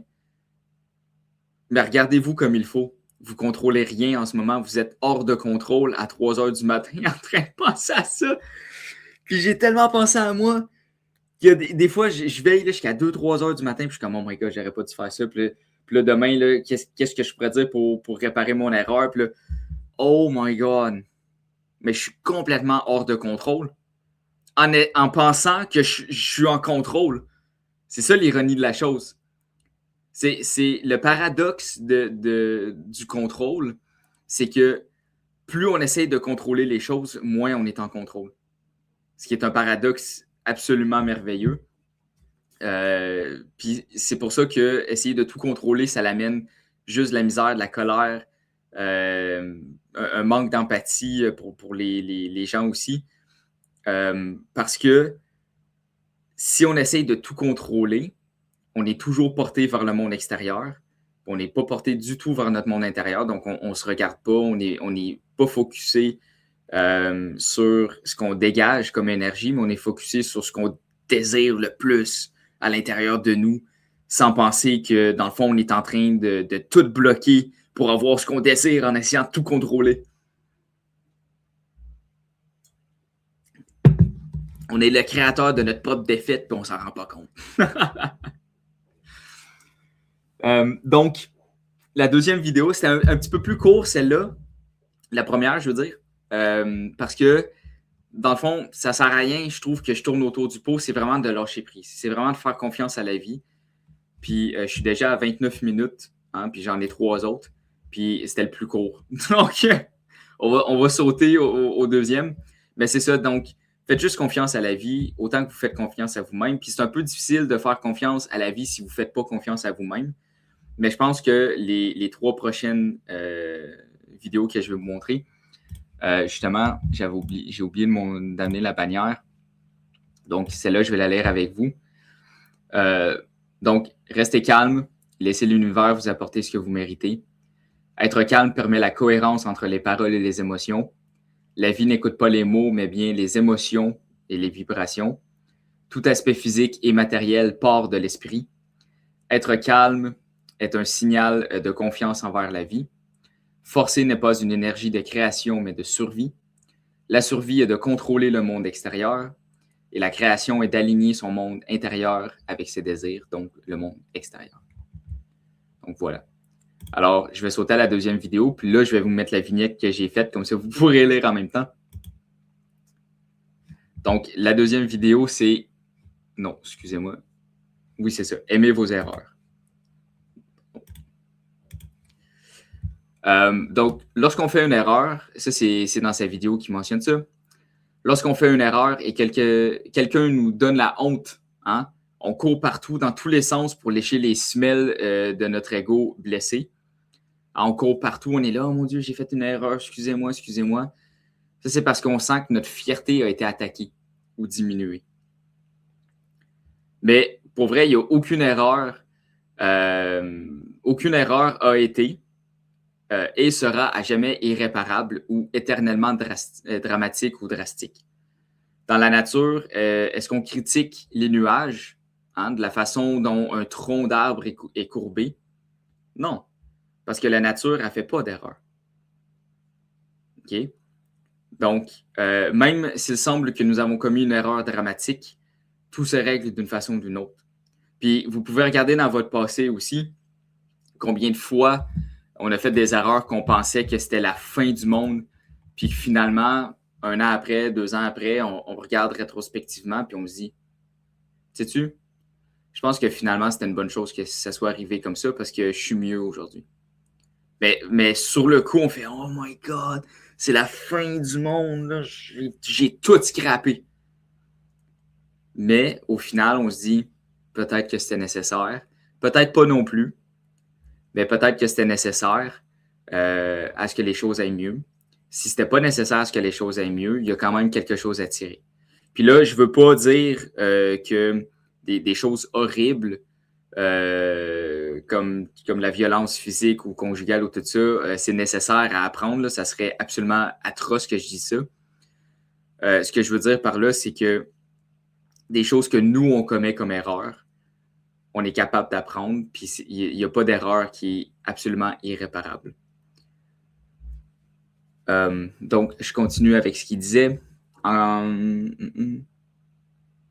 Mais regardez-vous comme il faut. Vous ne contrôlez rien en ce moment. Vous êtes hors de contrôle à 3 heures du matin en train de penser à ça. Puis j'ai tellement pensé à moi. Il y a des fois, je veille jusqu'à 2-3 heures du matin, puis je suis comme, oh my god, j'aurais pas dû faire ça. Puis là demain, là, qu'est-ce que je pourrais dire pour réparer mon erreur? Puis là, oh my god. Mais je suis complètement hors de contrôle. En pensant que je suis en contrôle. C'est ça l'ironie de la chose. C'est le paradoxe du contrôle, c'est que plus on essaye de contrôler les choses, moins on est en contrôle. Ce qui est un paradoxe absolument merveilleux. Puis c'est pour ça que essayer de tout contrôler, ça l'amène juste de la misère, de la colère, un manque d'empathie pour les gens aussi. Parce que si on essaye de tout contrôler, on est toujours porté vers le monde extérieur. On n'est pas porté du tout vers notre monde intérieur. Donc, on ne se regarde pas, on n'est pas focusé sur ce qu'on dégage comme énergie, mais on est focusé sur ce qu'on désire le plus à l'intérieur de nous, sans penser que, dans le fond, on est en train de tout bloquer pour avoir ce qu'on désire en essayant de tout contrôler. On est le créateur de notre propre défaite, puis on ne s'en rend pas compte. Donc, la deuxième vidéo, c'était un petit peu plus court, celle-là. La première, je veux dire. Parce que, dans le fond, ça ne sert à rien, je trouve, que je tourne autour du pot. C'est vraiment de lâcher prise. C'est vraiment de faire confiance à la vie. Puis, je suis déjà à 29 minutes, hein, puis j'en ai 3 autres. Puis, c'était le plus court. Donc, on va sauter au deuxième. Mais c'est ça, donc, faites juste confiance à la vie, autant que vous faites confiance à vous-même. Puis, c'est un peu difficile de faire confiance à la vie si vous ne faites pas confiance à vous-même. Mais je pense que les 3 prochaines vidéos que je vais vous montrer, justement, j'ai oublié d'amener la bannière. Donc, celle-là, je vais la lire avec vous. Donc, restez calme, laissez l'univers vous apporter ce que vous méritez. Être calme permet la cohérence entre les paroles et les émotions. La vie n'écoute pas les mots, mais bien les émotions et les vibrations. Tout aspect physique et matériel part de l'esprit. Être calme est un signal de confiance envers la vie. Forcer n'est pas une énergie de création, mais de survie. La survie est de contrôler le monde extérieur. Et la création est d'aligner son monde intérieur avec ses désirs, donc le monde extérieur. Donc voilà. Alors, je vais sauter à la deuxième vidéo, puis là, je vais vous mettre la vignette que j'ai faite, comme ça vous pourrez lire en même temps. Donc, la deuxième vidéo, c'est... Non, excusez-moi. Oui, c'est ça. Aimez vos erreurs. Donc, lorsqu'on fait une erreur, ça, c'est dans sa vidéo qui mentionne ça. Lorsqu'on fait une erreur et quelqu'un nous donne la honte, hein, on court partout, dans tous les sens pour lécher les semelles de notre ego blessé. On court partout, on est là, oh mon Dieu, j'ai fait une erreur, excusez-moi, excusez-moi. Ça, c'est parce qu'on sent que notre fierté a été attaquée ou diminuée. Mais pour vrai, il n'y a aucune erreur. Aucune erreur a été et sera à jamais irréparable ou éternellement dramatique ou drastique. Dans la nature, est-ce qu'on critique les nuages, hein, de la façon dont un tronc d'arbre est courbé? Non, parce que la nature ne fait pas d'erreur. OK? Donc, même s'il semble que nous avons commis une erreur dramatique, tout se règle d'une façon ou d'une autre. Puis, vous pouvez regarder dans votre passé aussi combien de fois on a fait des erreurs qu'on pensait que c'était la fin du monde, puis finalement, 1 an après, 2 ans après, on regarde rétrospectivement, puis on se dit, sais-tu, je pense que finalement, c'était une bonne chose que ça soit arrivé comme ça parce que je suis mieux aujourd'hui. Mais sur le coup, on fait, oh my God, c'est la fin du monde, j'ai tout scrappé. Mais au final, on se dit, peut-être que c'était nécessaire, peut-être pas non plus, mais peut-être que c'était nécessaire à ce que les choses aillent mieux. Si c'était pas nécessaire à ce que les choses aillent mieux, il y a quand même quelque chose à tirer. Puis là, je veux pas dire que des choses horribles comme la violence physique ou conjugale ou tout ça, c'est nécessaire à apprendre. Là. Ça serait absolument atroce que je dise ça. Ce que je veux dire par là, c'est que des choses que nous, on commet comme erreur, on est capable d'apprendre, puis il n'y a pas d'erreur qui est absolument irréparable. Donc, je continue avec ce qu'il disait.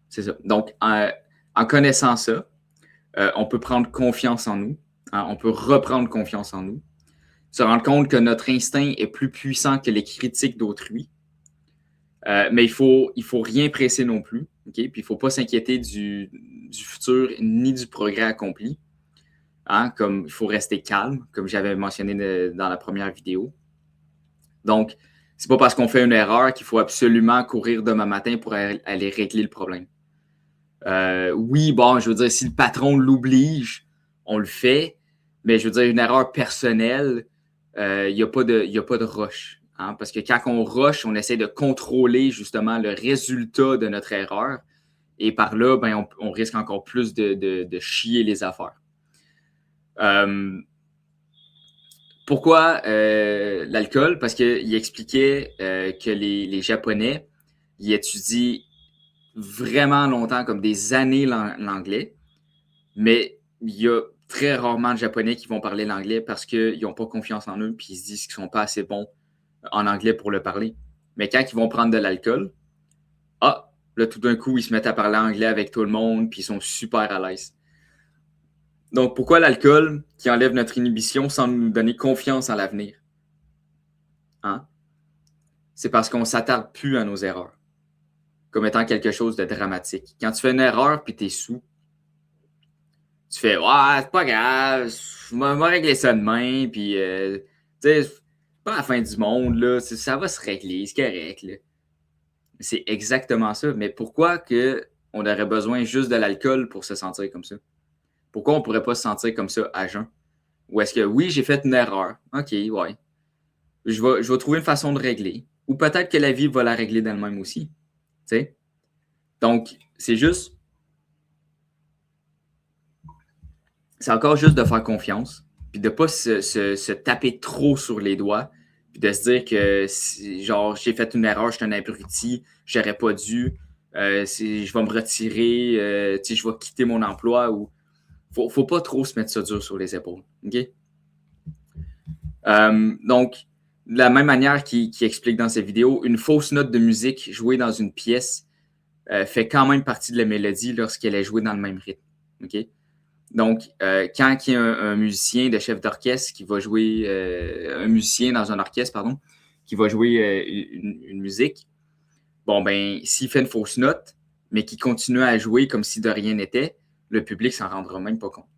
C'est ça. Donc, en connaissant ça, on peut prendre confiance en nous. Hein, on peut reprendre confiance en nous. Se rendre compte que notre instinct est plus puissant que les critiques d'autrui. Mais il faut rien presser non plus. Okay? Puis il ne faut pas s'inquiéter du futur ni du progrès accompli. Hein? Comme il faut rester calme, comme j'avais mentionné dans la première vidéo. Donc, c'est pas parce qu'on fait une erreur qu'il faut absolument courir demain matin pour aller régler le problème. Oui, bon, je veux dire, si le patron l'oblige, on le fait, mais je veux dire, une erreur personnelle, il n'y a pas de rush. Hein, parce que quand on rush, on essaie de contrôler justement le résultat de notre erreur. Et par là, ben, on risque encore plus de chier les affaires. Pourquoi l'alcool? Parce qu'il expliquait que les Japonais, ils étudient vraiment longtemps, comme des années, l'anglais. Mais il y a très rarement de Japonais qui vont parler l'anglais parce qu'ils n'ont pas confiance en eux puis ils se disent qu'ils ne sont pas assez bons en anglais pour le parler. Mais quand ils vont prendre de l'alcool, là, tout d'un coup, ils se mettent à parler anglais avec tout le monde puis ils sont super à l'aise. Donc, pourquoi l'alcool qui enlève notre inhibition sans nous donner confiance en l'avenir? Hein? C'est parce qu'on ne s'attarde plus à nos erreurs comme étant quelque chose de dramatique. Quand tu fais une erreur puis tu es sous, tu fais « Ouais, c'est pas grave, je vais régler ça demain, puis tu sais, c'est pas la fin du monde, là, ça va se régler, c'est correct. » là. C'est exactement ça. Mais pourquoi on aurait besoin juste de l'alcool pour se sentir comme ça? Pourquoi on ne pourrait pas se sentir comme ça à jeun? Ou est-ce que oui, j'ai fait une erreur? OK, ouais. Je vais trouver une façon de régler. Ou peut-être que la vie va la régler d'elle-même aussi. Tu sais? Donc, c'est encore juste de faire confiance, puis de ne pas se taper trop sur les doigts, puis de se dire que genre j'ai fait une erreur, je suis un abruti, j'aurais pas dû, je vais me retirer, je vais quitter mon emploi. Ou faut pas trop se mettre ça dur sur les épaules. Okay? Donc, de la même manière qu'il explique dans ses vidéos, une fausse note de musique jouée dans une pièce fait quand même partie de la mélodie lorsqu'elle est jouée dans le même rythme. OK? Donc, quand il y a un musicien de chef d'orchestre qui va jouer, un musicien dans un orchestre, pardon, qui va jouer une musique, bon, ben, s'il fait une fausse note, mais qu'il continue à jouer comme si de rien n'était, le public s'en rendra même pas compte.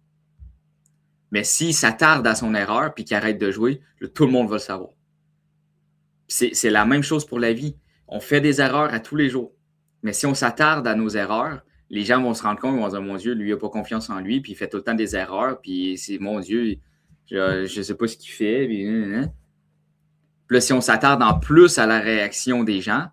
Mais s'il s'attarde à son erreur puis qu'il arrête de jouer, tout le monde va le savoir. C'est la même chose pour la vie. On fait des erreurs à tous les jours. Mais si on s'attarde à nos erreurs, les gens vont se rendre compte, ils vont dire, mon Dieu, lui, il n'a pas confiance en lui, puis il fait tout le temps des erreurs, puis c'est, mon Dieu, je ne sais pas ce qu'il fait. Puis là, si on s'attarde en plus à la réaction des gens,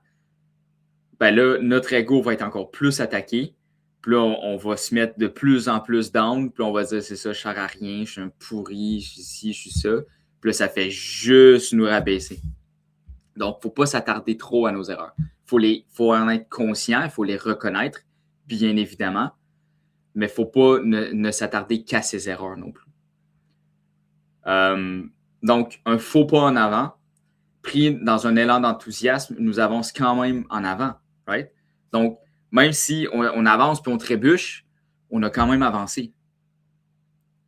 ben là, notre ego va être encore plus attaqué. Puis là, on va se mettre de plus en plus down. Puis là, on va dire, c'est ça, je ne sers à rien, je suis un pourri, je suis ci, je suis ça. Puis là, ça fait juste nous rabaisser. Donc, il ne faut pas s'attarder trop à nos erreurs. Il faut en être conscient, il faut les reconnaître, bien évidemment, mais il ne faut pas ne s'attarder qu'à ses erreurs non plus. Donc, un faux pas en avant, pris dans un élan d'enthousiasme, nous avançons quand même en avant. Right? Donc, même si on avance puis on trébuche, on a quand même avancé.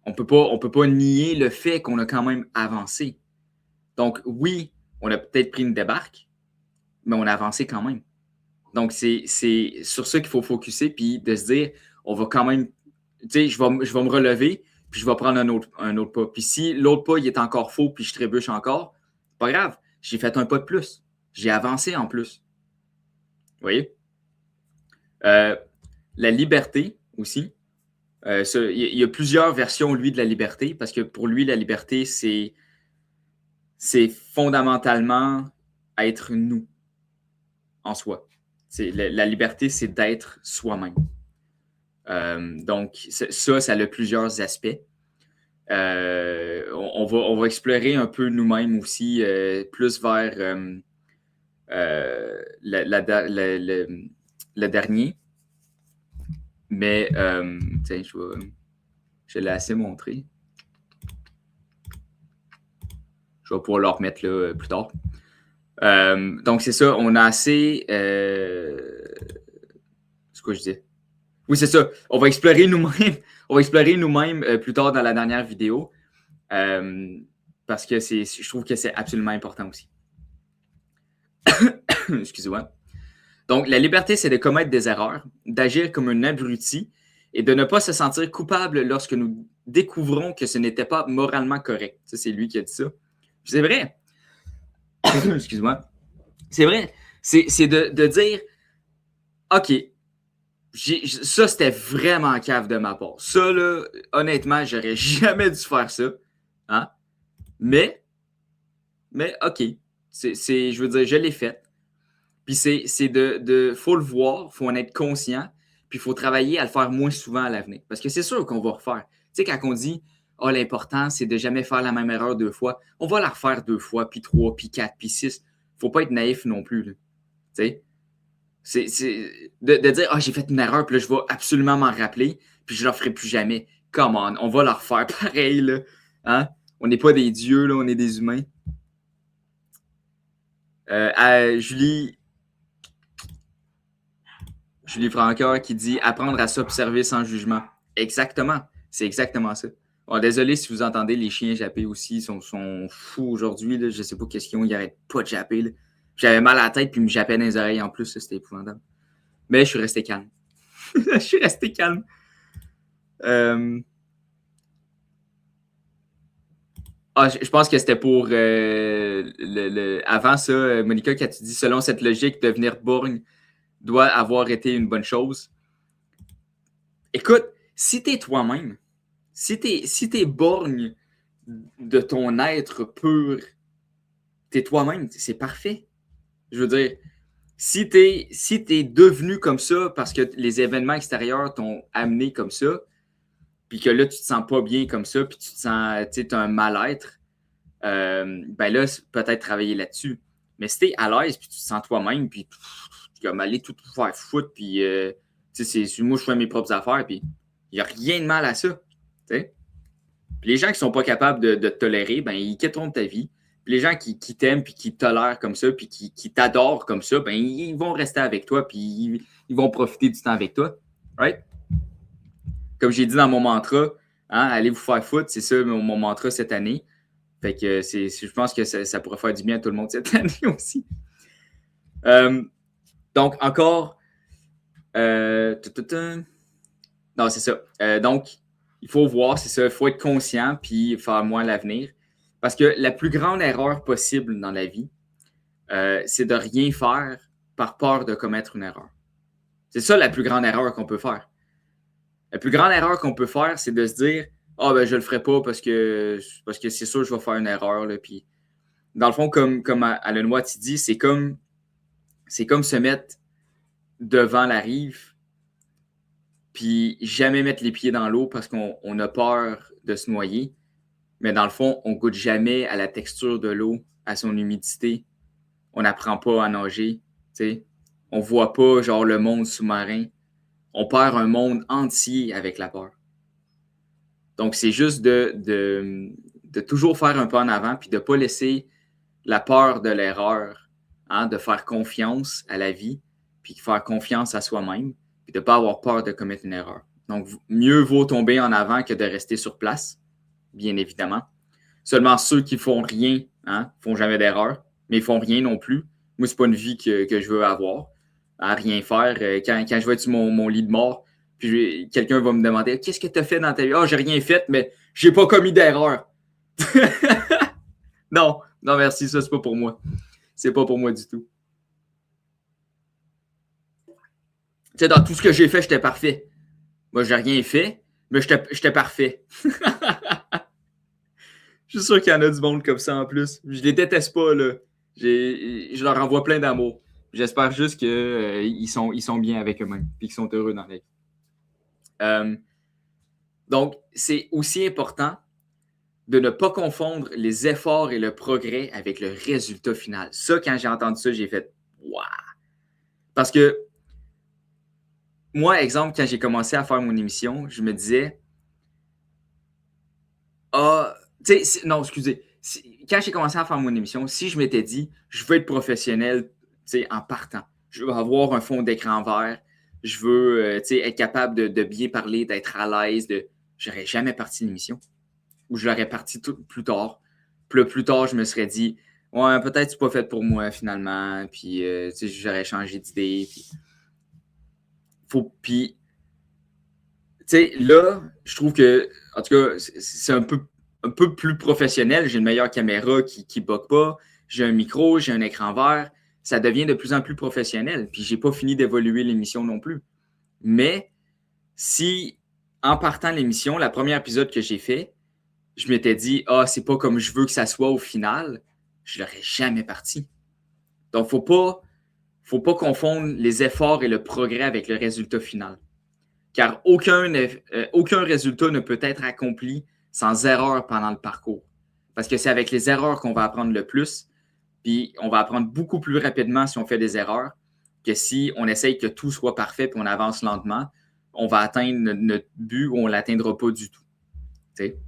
On peut pas nier le fait qu'on a quand même avancé. Donc, oui, on a peut-être pris une débarque, mais on a avancé quand même. Donc, c'est sur ça qu'il faut focuser, puis de se dire, on va quand même, tu sais, je vais me relever, puis je vais prendre un autre pas. Puis si l'autre pas, il est encore faux, puis je trébuche encore, pas grave, j'ai fait un pas de plus. J'ai avancé en plus. Vous voyez? La liberté aussi. Il y a plusieurs versions, lui, de la liberté, parce que pour lui, la liberté, c'est fondamentalement être nous en soi. La liberté, c'est d'être soi-même. Donc, ça a plusieurs aspects. On va explorer un peu nous-mêmes aussi, plus vers le dernier. Mais, tiens, je l'ai assez montré. Je vais pouvoir le remettre là, plus tard. Donc, c'est ça, on a assez... c'est quoi je dis? Oui, c'est ça. On va explorer nous-mêmes. On va explorer nous-mêmes plus tard dans la dernière vidéo. Parce que je trouve que c'est absolument important aussi. Excusez-moi. Donc, la liberté, c'est de commettre des erreurs, d'agir comme un abruti et de ne pas se sentir coupable lorsque nous découvrons que ce n'était pas moralement correct. Ça, c'est lui qui a dit ça. C'est vrai. Excuse-moi. C'est vrai. C'est de dire, OK, ça, c'était vraiment cave de ma part. Ça, là, honnêtement, j'aurais jamais dû faire ça. Hein? Mais OK. Je veux dire, je l'ai fait. Puis c'est faut le voir, faut en être conscient, puis il faut travailler à le faire moins souvent à l'avenir. Parce que c'est sûr qu'on va refaire. Tu sais, quand on dit, l'important, c'est de jamais faire la même erreur 2 fois, on va la refaire 2 fois, puis 3, puis 4, puis 6. Faut pas être naïf non plus. Là. Tu sais, c'est de dire, j'ai fait une erreur, puis là, je vais absolument m'en rappeler, puis je ne la ferai plus jamais. Come on va la refaire pareil. Là. Hein? On n'est pas des dieux, là, on est des humains. Julie Francoeur qui dit « Apprendre à s'observer sans jugement ». Exactement. C'est exactement ça. Bon, désolé si vous entendez, les chiens jappés aussi sont fous aujourd'hui. Je ne sais pas qu'est-ce qu'ils ont, ils n'arrêtent pas de japper. Là. J'avais mal à la tête puis ils me jappaient dans les oreilles en plus. C'était épouvantable. Mais je suis resté calme. Je suis resté calme. Je pense que c'était pour avant ça, Monica, quand tu dis « Selon cette logique, devenir borgne doit avoir été une bonne chose. » Écoute, si t'es toi-même, si t'es borgne de ton être pur, t'es toi-même, c'est parfait. Je veux dire, si t'es devenu comme ça parce que les événements extérieurs t'ont amené comme ça, puis que là, tu te sens pas bien comme ça, puis tu te sens, tu sais, t'as un mal-être, ben là, peut-être travailler là-dessus. Mais si t'es à l'aise, puis tu te sens toi-même, puis comme aller tout faire foutre, puis moi, je fais mes propres affaires, puis il n'y a rien de mal à ça. T'sais? Puis les gens qui ne sont pas capables de te tolérer, ben, ils quitteront de ta vie. Puis les gens qui t'aiment, puis qui te tolèrent comme ça, puis qui t'adorent comme ça, ben, ils vont rester avec toi, puis ils vont profiter du temps avec toi. Right? Comme j'ai dit dans mon mantra, hein, allez vous faire foutre, c'est ça mon mantra cette année. Fait que je pense que ça pourrait faire du bien à tout le monde cette année aussi. Donc, encore. Non, c'est ça. Donc, il faut voir, c'est ça. Il faut être conscient puis faire moins l'avenir. Parce que la plus grande erreur possible dans la vie, c'est de rien faire par peur de commettre une erreur. C'est ça la plus grande erreur qu'on peut faire. La plus grande erreur qu'on peut faire, c'est de se dire ah ben je le ferai pas parce que c'est sûr que je vais faire une erreur. Là. Puis, dans le fond, comme Alan Watts dit, c'est comme se mettre devant la rive puis jamais mettre les pieds dans l'eau parce qu'on a peur de se noyer. Mais dans le fond, on goûte jamais à la texture de l'eau, à son humidité. On n'apprend pas à nager. T'sais. On voit pas genre le monde sous-marin. On perd un monde entier avec la peur. Donc, c'est juste de toujours faire un pas en avant puis de ne pas laisser la peur de l'erreur, hein, de faire confiance à la vie puis faire confiance à soi-même puis de ne pas avoir peur de commettre une erreur. Donc, mieux vaut tomber en avant que de rester sur place, bien évidemment. Seulement ceux qui font rien, hein, font jamais d'erreur, mais ils font rien non plus. Moi, c'est pas une vie que je veux avoir, à rien faire. Quand je vais être sur mon lit de mort, puis quelqu'un va me demander « Qu'est-ce que tu as fait dans ta vie? » « Ah, j'ai rien fait, mais j'ai pas commis d'erreur. » Non, merci, ça, c'est pas pour moi. C'est pas pour moi du tout. Tu sais, dans tout ce que j'ai fait, j'étais parfait. Moi, j'ai rien fait, mais j'étais parfait. Je suis sûr qu'il y en a du monde comme ça en plus. Je les déteste pas, là. Je leur envoie plein d'amour. J'espère juste qu'ils sont bien avec eux-mêmes et qu'ils sont heureux dans la vie. Donc, c'est aussi important de ne pas confondre les efforts et le progrès avec le résultat final. Ça, quand j'ai entendu ça, j'ai fait « Waouh! » Parce que moi, exemple, quand j'ai commencé à faire mon émission, je me disais « Ah, tu sais, non, excusez. Quand j'ai commencé à faire mon émission, si je m'étais dit « Je veux être professionnel en partant, je veux avoir un fond d'écran vert, je veux être capable de bien parler, d'être à l'aise, j'aurais jamais parti l'émission. » Ou je l'aurais parti plus tard. Puis là, plus tard, je me serais dit, ouais, peut-être c'est pas fait pour moi finalement. Puis, j'aurais changé d'idée. Puis, tu sais, là, je trouve que, en tout cas, c'est un peu plus professionnel. J'ai une meilleure caméra qui ne bug pas. J'ai un micro, j'ai un écran vert. Ça devient de plus en plus professionnel. Puis, j'ai pas fini d'évoluer l'émission non plus. Mais, si, en partant l'émission, la première épisode que j'ai fait, je m'étais dit, c'est pas comme je veux que ça soit au final, je l'aurais jamais parti. Donc, faut pas confondre les efforts et le progrès avec le résultat final. Car aucun résultat ne peut être accompli sans erreur pendant le parcours. Parce que c'est avec les erreurs qu'on va apprendre le plus, puis on va apprendre beaucoup plus rapidement si on fait des erreurs que si on essaye que tout soit parfait puis on avance lentement, on va atteindre notre but ou on ne l'atteindra pas du tout. T'sais?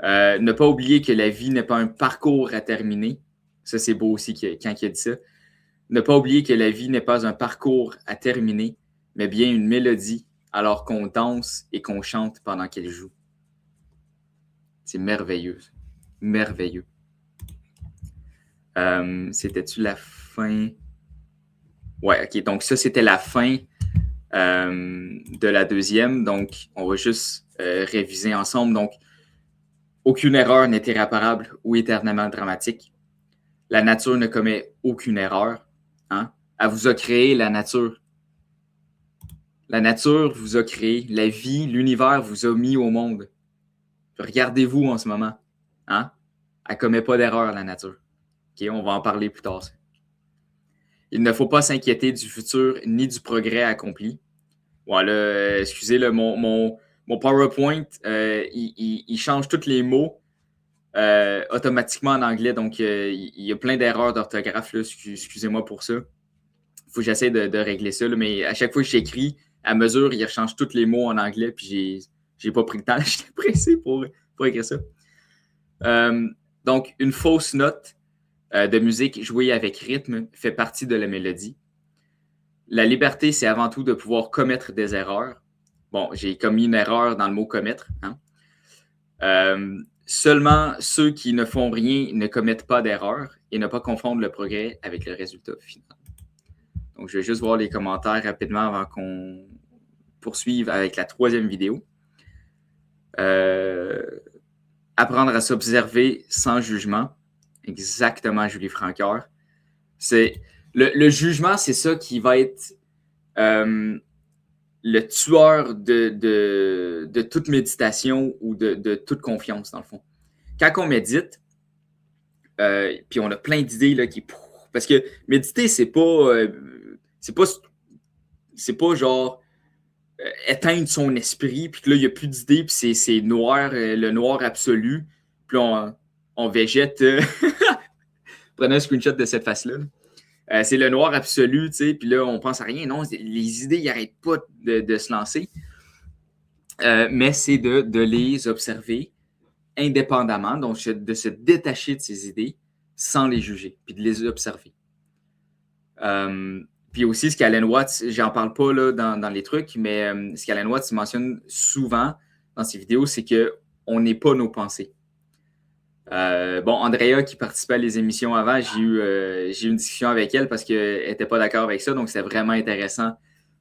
Ne pas oublier que la vie n'est pas un parcours à terminer. Ça, c'est beau aussi quand il a dit ça. Ne pas oublier que la vie n'est pas un parcours à terminer, mais bien une mélodie alors qu'on danse et qu'on chante pendant qu'elle joue. C'est merveilleux. Merveilleux. C'était-tu la fin? Ouais, OK. Donc, ça, c'était la fin de la deuxième. Donc, on va juste réviser ensemble. Donc, aucune erreur n'est irréparable ou éternellement dramatique. La nature ne commet aucune erreur. Hein? Elle vous a créé, la nature. La nature vous a créé. La vie, l'univers vous a mis au monde. Regardez-vous en ce moment. Hein? Elle ne commet pas d'erreur, la nature. Okay? On va en parler plus tard. Il ne faut pas s'inquiéter du futur ni du progrès accompli. Voilà, excusez mon PowerPoint, il change tous les mots automatiquement en anglais, donc il y a plein d'erreurs d'orthographe. Excusez-moi pour ça. Il faut que j'essaie de régler ça, là, mais à chaque fois que j'écris, à mesure, il change tous les mots en anglais, puis j'ai pas pris le temps, j'étais pressé pour écrire ça. Donc, une fausse note de musique jouée avec rythme fait partie de la mélodie. La liberté, c'est avant tout de pouvoir commettre des erreurs. Bon, j'ai commis une erreur dans le mot commettre. Hein? Seulement ceux qui ne font rien ne commettent pas d'erreur et ne pas confondre le progrès avec le résultat final. Donc, je vais juste voir les commentaires rapidement avant qu'on poursuive avec la troisième vidéo. Apprendre à s'observer sans jugement. Exactement, Julie Francoeur. C'est le jugement, c'est ça qui va être le tueur de toute méditation ou de toute confiance, dans le fond. Quand on médite, puis on a plein d'idées là, qui... Parce que méditer, c'est pas genre éteindre son esprit, puis que là, il n'y a plus d'idées, puis c'est noir, le noir absolu. Puis on végète. Prenez un screenshot de cette face-là. C'est le noir absolu, tu sais, puis là, on pense à rien. Non, les idées, ils n'arrêtent pas de se lancer. Mais c'est de les observer indépendamment, donc de se détacher de ces idées sans les juger, puis de les observer. Puis aussi, ce qu'Alan Watts, j'en parle pas là, dans les trucs, mais ce qu'Alan Watts mentionne souvent dans ses vidéos, c'est qu'on n'est pas nos pensées. Bon, Andrea, qui participait à les émissions avant, j'ai eu une discussion avec elle parce qu'elle n'était pas d'accord avec ça, donc c'était vraiment intéressant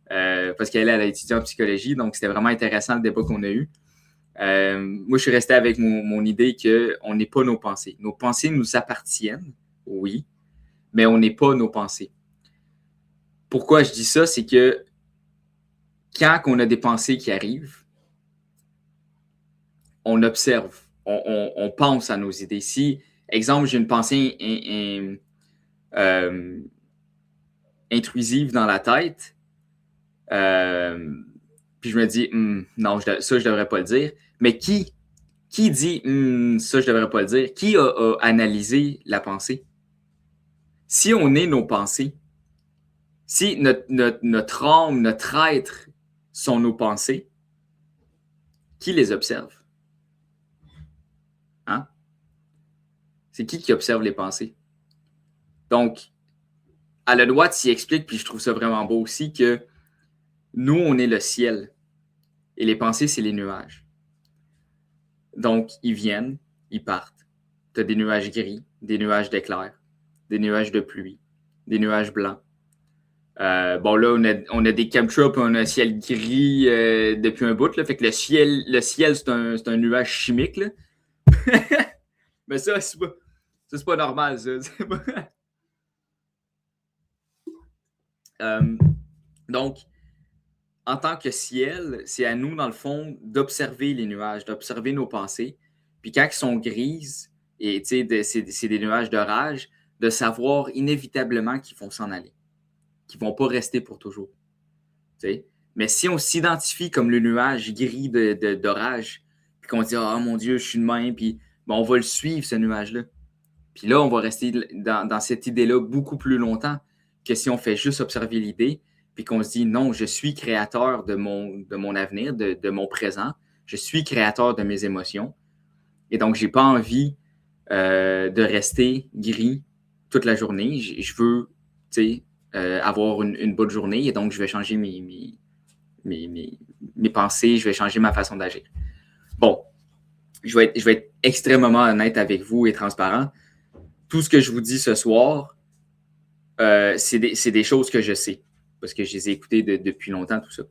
parce qu'elle a étudié en psychologie, donc c'était vraiment intéressant le débat qu'on a eu. Moi, je suis resté avec mon idée qu'on n'est pas nos pensées. Nos pensées nous appartiennent, oui, mais on n'est pas nos pensées. Pourquoi je dis ça? C'est que quand on a des pensées qui arrivent, on observe, on pense à nos idées. Si, exemple, j'ai une pensée intrusive dans la tête, puis je me dis, non, ça, je ne devrais pas le dire. Mais qui dit, ça, je ne devrais pas le dire? Qui a analysé la pensée? Si on est nos pensées, si notre âme, notre être sont nos pensées, qui les observe? Hein? C'est qui observe les pensées? Donc, Alan Watts s'y explique, puis je trouve ça vraiment beau aussi, que nous, on est le ciel et les pensées, c'est les nuages. Donc, ils viennent, ils partent. Tu as des nuages gris, des nuages d'éclairs, des nuages de pluie, des nuages blancs. Bon, là, on a des chemtrails, on a un ciel gris depuis un bout. Là, fait que le ciel c'est un nuage chimique. Là. Mais ça, c'est pas normal. Ça. Donc, en tant que ciel, c'est à nous, dans le fond, d'observer les nuages, d'observer nos pensées. Puis quand ils sont grises, et c'est des nuages d'orage, de savoir inévitablement qu'ils vont s'en aller, qu'ils ne vont pas rester pour toujours. T'sais. Mais si on s'identifie comme le nuage gris d'orage, puis qu'on dit « Oh mon Dieu, je suis de même », puis ben, on va le suivre, ce nuage-là. Puis là, on va rester dans cette idée-là beaucoup plus longtemps que si on fait juste observer l'idée, puis qu'on se dit non, je suis créateur de mon avenir, de mon présent, je suis créateur de mes émotions. Et donc, je n'ai pas envie de rester gris toute la journée. Je veux avoir une bonne journée et donc je vais changer mes pensées, je vais changer ma façon d'agir. Bon, je vais être extrêmement honnête avec vous et transparent. Tout ce que je vous dis ce soir, c'est des choses que je sais, parce que je les ai écoutées depuis longtemps, tout ça.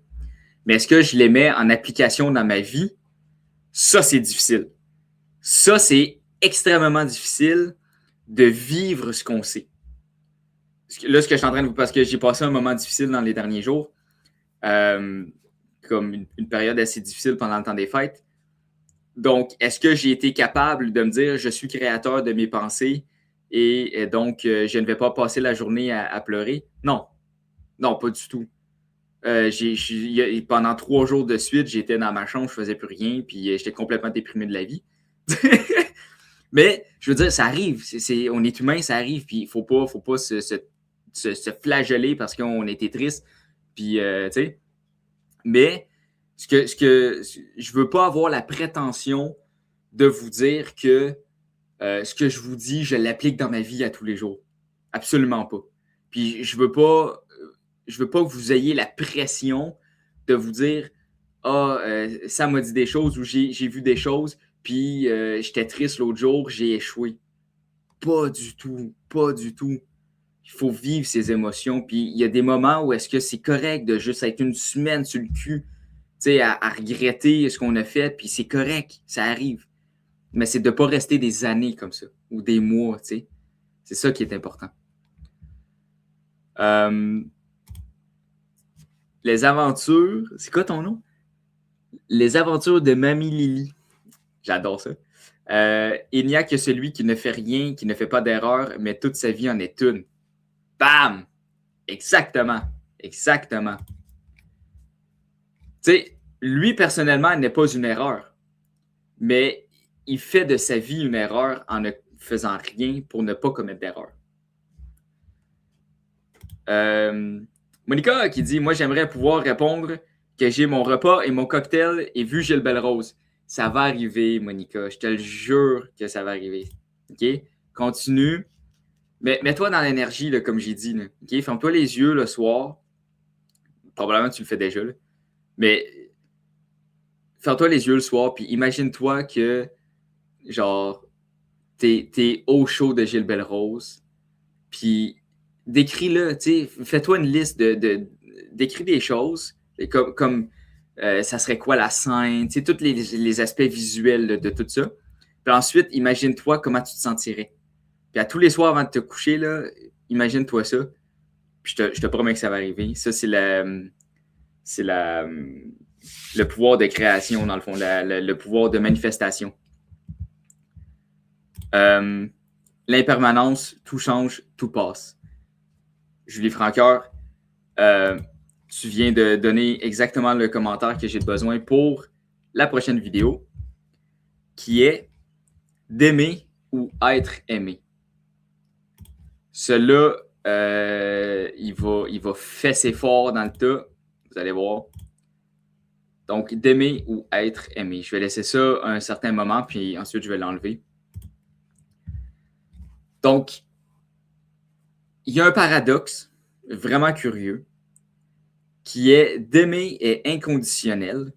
Mais est-ce que je les mets en application dans ma vie? Ça, c'est difficile. Ça, c'est extrêmement difficile de vivre ce qu'on sait. Là, ce que je suis en train de vous... Parce que j'ai passé un moment difficile dans les derniers jours, comme une période assez difficile pendant le temps des fêtes. Donc, est-ce que j'ai été capable de me dire « je suis créateur de mes pensées » et donc, je ne vais pas passer la journée à pleurer? Non. Non, pas du tout. Pendant 3 jours de suite, j'étais dans ma chambre, je faisais plus rien, puis j'étais complètement déprimé de la vie. Mais, je veux dire, ça arrive. On est humain, ça arrive, puis il faut pas se flageller parce qu'on était triste. Puis, tu sais. Mais, je veux pas avoir la prétention de vous dire que ce que je vous dis, je l'applique dans ma vie à tous les jours. Absolument pas. Puis je veux pas je veux pas que vous ayez la pression de vous dire « Ah, ça m'a dit des choses ou j'ai vu des choses, puis j'étais triste l'autre jour, j'ai échoué. » Pas du tout, pas du tout. Il faut vivre ses émotions. Puis il y a des moments où est-ce que c'est correct de juste être une semaine sur le cul, à regretter ce qu'on a fait, puis c'est correct, ça arrive. Mais c'est de ne pas rester des années comme ça, ou des mois, tu sais. C'est ça qui est important. Les aventures, c'est quoi ton nom? Les aventures de Mamie Lily. J'adore ça. Il n'y a que celui qui ne fait rien, qui ne fait pas d'erreur, mais toute sa vie en est une. Bam! Exactement. Exactement. Tu sais, lui, personnellement, il n'est pas une erreur, mais il fait de sa vie une erreur en ne faisant rien pour ne pas commettre d'erreur. Monica qui dit « Moi, j'aimerais pouvoir répondre que j'ai mon repas et mon cocktail et vu Gilles Belle-Rose. » Ça va arriver, Monica. Je te le jure que ça va arriver. OK? Continue. Mais mets-toi dans l'énergie, là, comme j'ai dit. Là. OK? Ferme-toi les yeux le soir. Probablement, tu le fais déjà. Là. Mais ferme-toi les yeux le soir, puis imagine-toi que, genre, t'es au show de Gilles Belle-Rose, puis décris-le, tu sais, fais-toi une liste décris des choses, comme ça serait quoi la scène, tu sais, tous les aspects visuels de tout ça. Puis ensuite, imagine-toi comment tu te sentirais. Puis à tous les soirs avant de te coucher, là, imagine-toi ça. Puis je te promets que ça va arriver. Ça, c'est le pouvoir de création, dans le fond, le pouvoir de manifestation. L'impermanence, tout change, tout passe. Julie Francoeur, tu viens de donner exactement le commentaire que j'ai besoin pour la prochaine vidéo, qui est d'aimer ou être aimé. Celui-là, il va fesser fort dans le tas, vous allez voir. Donc, d'aimer ou être aimé. Je vais laisser ça un certain moment, puis ensuite, je vais l'enlever. Donc, il y a un paradoxe vraiment curieux qui est d'aimer est inconditionnel,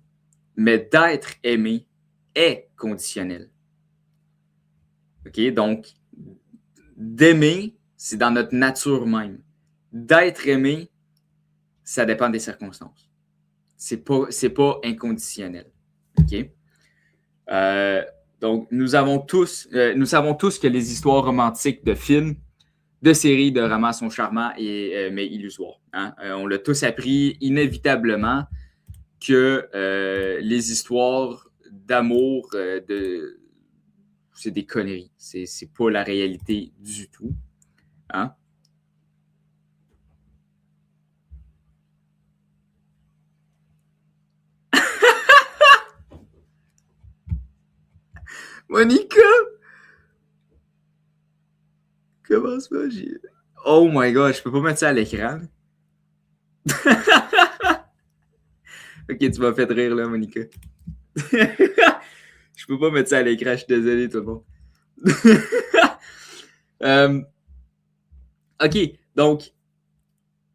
mais d'être aimé est conditionnel. OK? Donc, d'aimer, c'est dans notre nature même. D'être aimé, ça dépend des circonstances. C'est pas inconditionnel. OK? Donc, nous savons tous que les histoires romantiques de films, de séries, de romans sont charmants mais illusoires. Hein? On l'a tous appris inévitablement que les histoires d'amour, c'est des conneries. C'est pas la réalité du tout. Hein? Monica! Comment ça? Oh my god, je peux pas mettre ça à l'écran. Ok, tu m'as fait rire là, Monica. Je peux pas mettre ça à l'écran, je suis désolé tout le monde. Ok, donc,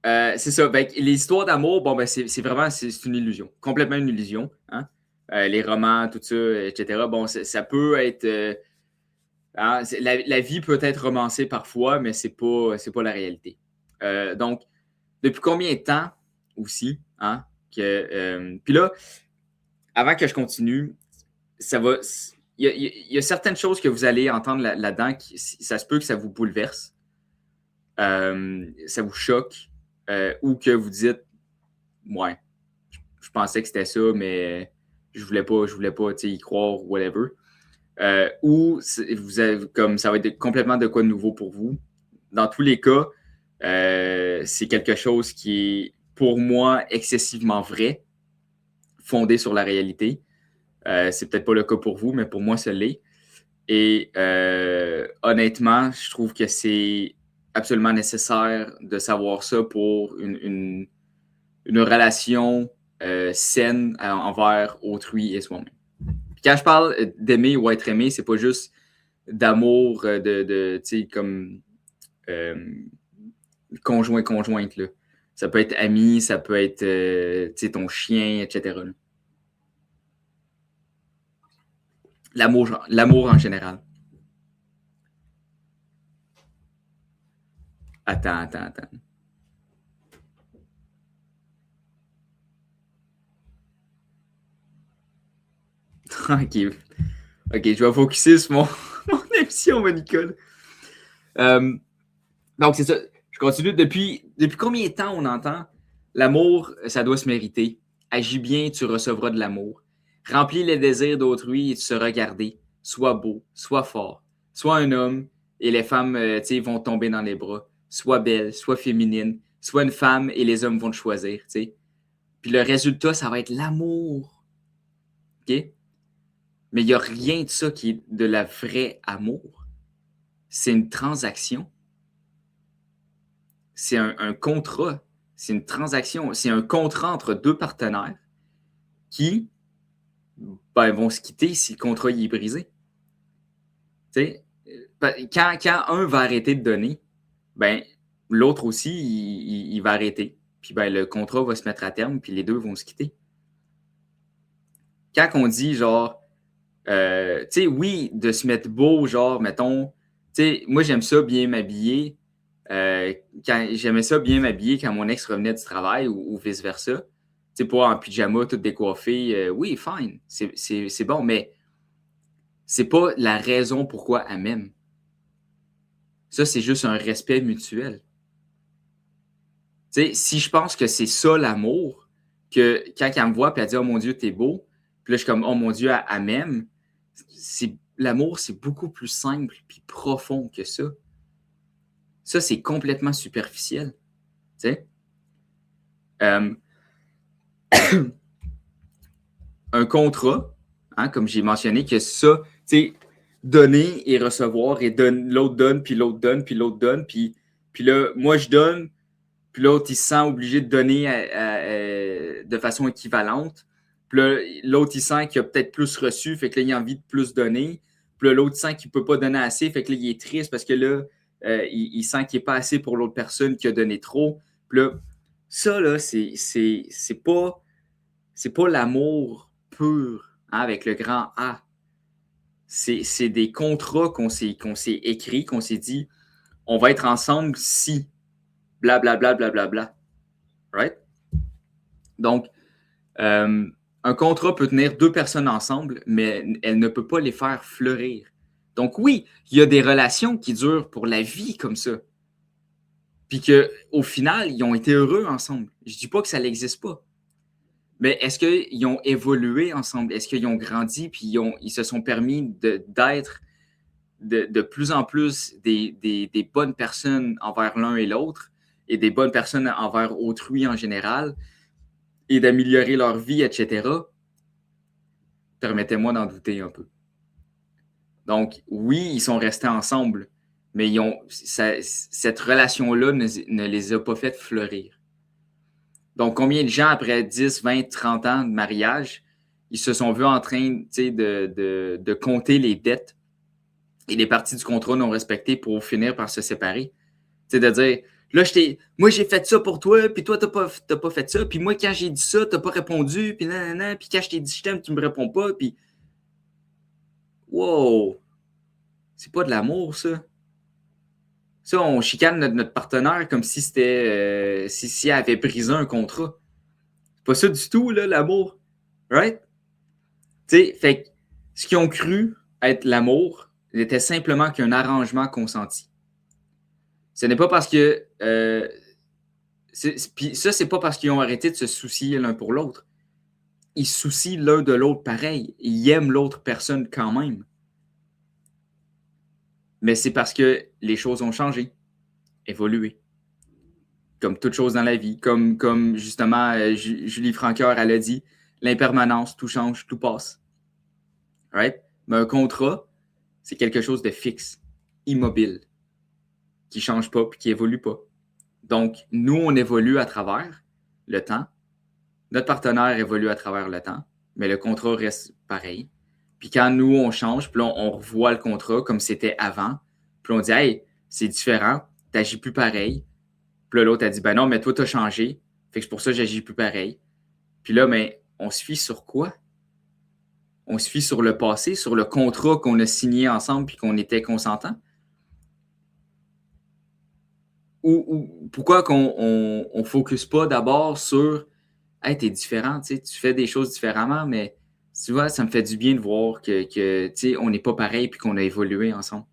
c'est ça. Ben, les histoires d'amour, bon, ben, c'est vraiment une illusion. Complètement une illusion. Hein? Les romans, tout ça, etc. Bon, ça peut être. Hein, la vie peut être romancée parfois, mais c'est pas la réalité. Donc, depuis combien de temps aussi, hein, puis là, avant que je continue, il y a certaines choses que vous allez entendre là-dedans qui, ça se peut que ça vous bouleverse, ça vous choque, ou que vous dites, ouais, je pensais que c'était ça, mais je voulais pas y croire, whatever. Ou vous avez, comme ça va être complètement de quoi de nouveau pour vous. Dans tous les cas, c'est quelque chose qui est, pour moi, excessivement vrai, fondé sur la réalité. C'est peut-être pas le cas pour vous, mais pour moi, ça l'est. Et honnêtement, je trouve que c'est absolument nécessaire de savoir ça pour une relation saine envers autrui et soi-même. Puis quand je parle d'aimer ou être aimé, c'est pas juste d'amour tu sais, comme conjoint-conjointe, là. Ça peut être ami, ça peut être ton chien, etc. là. L'amour en général. Attends. OK. OK, je vais focuser sur mon émission, mon Nicole. Donc, c'est ça. Je continue. Depuis combien de temps on entend l'amour, ça doit se mériter. Agis bien, tu recevras de l'amour. Remplis les désirs d'autrui et tu seras gardé. Sois beau, sois fort. Sois un homme et les femmes vont tomber dans les bras. Sois belle, sois féminine. Sois une femme et les hommes vont te choisir. T'sais. Puis le résultat, ça va être l'amour. OK? Mais il n'y a rien de ça qui est de la vraie amour. C'est une transaction. C'est un contrat. C'est une transaction. C'est un contrat entre deux partenaires qui vont se quitter si le contrat est brisé. Quand un va arrêter de donner, ben, l'autre aussi, il va arrêter. Puis le contrat va se mettre à terme, puis les deux vont se quitter. Quand on dit genre, oui, de se mettre beau, genre, mettons, moi j'aime ça bien m'habiller. J'aimais ça bien m'habiller quand mon ex revenait du travail ou vice-versa. Pas en pyjama, tout décoiffé. Oui, fine, c'est bon, mais c'est pas la raison pourquoi elle m'aime. Ça, c'est juste un respect mutuel. Si je pense que c'est ça l'amour, que quand elle me voit et elle dit « Oh mon Dieu, t'es beau », puis là, je suis comme « Oh mon Dieu, elle m'aime », l'amour, c'est beaucoup plus simple et profond que ça. Ça, c'est complètement superficiel. Un contrat, comme j'ai mentionné, que ça, donner et recevoir, et l'autre donne, puis l'autre donne, puis l'autre donne, puis là, moi, je donne, puis l'autre, il se sent obligé de donner de façon équivalente. Puis là, l'autre, il sent qu'il a peut-être plus reçu, fait que là, il a envie de plus donner. Puis là, l'autre sent qu'il ne peut pas donner assez, fait que là, il est triste parce que là, il sent qu'il n'est pas assez pour l'autre personne qui a donné trop. Puis là, ça, là, c'est pas l'amour pur, avec le grand A. C'est des contrats qu'on s'est écrits, qu'on s'est dit, on va être ensemble si, blablabla, blablabla. Right? Donc, un contrat peut tenir deux personnes ensemble, mais elle ne peut pas les faire fleurir. Donc oui, il y a des relations qui durent pour la vie comme ça. Puis qu'au final, ils ont été heureux ensemble. Je ne dis pas que ça n'existe pas. Mais est-ce qu'ils ont évolué ensemble? Est-ce qu'ils ont grandi puis ils se sont permis d'être de plus en plus des bonnes personnes envers l'un et l'autre et des bonnes personnes envers autrui en général et d'améliorer leur vie, etc.? Permettez-moi d'en douter un peu. Donc, oui, ils sont restés ensemble, mais cette relation-là ne les a pas fait fleurir. Donc, combien de gens, après 10, 20, 30 ans de mariage, ils se sont vus en train de compter les dettes et les parties du contrat non respectées pour finir par se séparer? De dire, là, moi, j'ai fait ça pour toi, puis toi, t'as pas fait ça, puis moi, quand j'ai dit ça, t'as pas répondu, puis nanana, puis quand je t'ai dit je t'aime, tu me réponds pas, puis wow! C'est pas de l'amour, ça. Ça, on chicane notre partenaire comme si c'était si elle avait brisé un contrat. C'est pas ça du tout, là, l'amour. Right? Fait que ce qu'ils ont cru être l'amour n'était simplement qu'un arrangement consenti. Ce n'est pas parce que. Puis ça, c'est pas parce qu'ils ont arrêté de se soucier l'un pour l'autre. Ils se soucient l'un de l'autre pareil. Ils aiment l'autre personne quand même. Mais c'est parce que les choses ont changé, évolué. Comme toute chose dans la vie. Comme justement, Julie Francoeur, elle a dit, l'impermanence, tout change, tout passe. Right? Mais un contrat, c'est quelque chose de fixe, immobile, qui ne change pas et qui évolue pas. Donc, nous, on évolue à travers le temps. Notre partenaire évolue à travers le temps, mais le contrat reste pareil. Puis quand nous, on change, puis là, on revoit le contrat comme c'était avant, puis on dit « Hey, c'est différent, t'agis plus pareil. » Puis là, l'autre a dit, ben non, mais toi, t'as changé. Fait que c'est pour ça que j'agis plus pareil. Puis là, mais on se fie sur quoi? On se fie sur le passé, sur le contrat qu'on a signé ensemble puis qu'on était consentants? Ou pourquoi qu'on on focus pas d'abord sur hey, t'es différent, tu sais, tu fais des choses différemment, mais tu vois, ça me fait du bien de voir que tu sais, on n'est pas pareil puis qu'on a évolué ensemble.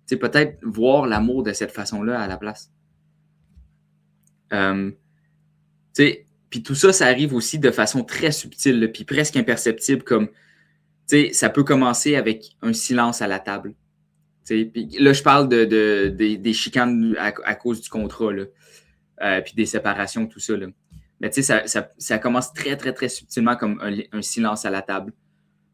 Tu sais, peut-être voir l'amour de cette façon-là à la place. Tu sais, puis tout ça, ça arrive aussi de façon très subtile, là, puis presque imperceptible, comme, tu sais, ça peut commencer avec un silence à la table. Tu sais, puis là, je parle des chicanes à cause du contrat, là, puis des séparations, tout ça, là. Mais tu sais, ça commence très, très, très subtilement comme un silence à la table.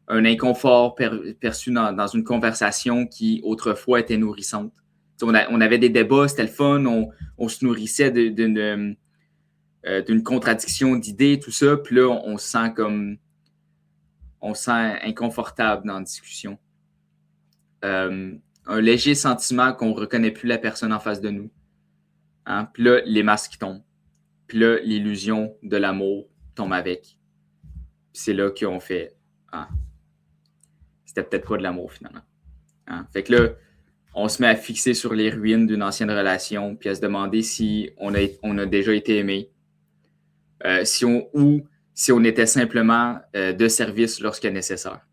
Un inconfort perçu dans une conversation qui autrefois était nourrissante. On avait des débats, c'était le fun, on se nourrissait d'une contradiction d'idées, tout ça, puis là, on se sent inconfortable dans la discussion. Un léger sentiment qu'on ne reconnaît plus la personne en face de nous. Hein? Puis là, les masques tombent. Puis là, l'illusion de l'amour tombe avec. Puis c'est là qu'on fait ah, c'était peut-être pas de l'amour finalement. Hein? Fait que là, on se met à fixer sur les ruines d'une ancienne relation, puis à se demander si on a déjà été aimé, ou si on était simplement de service lorsque nécessaire.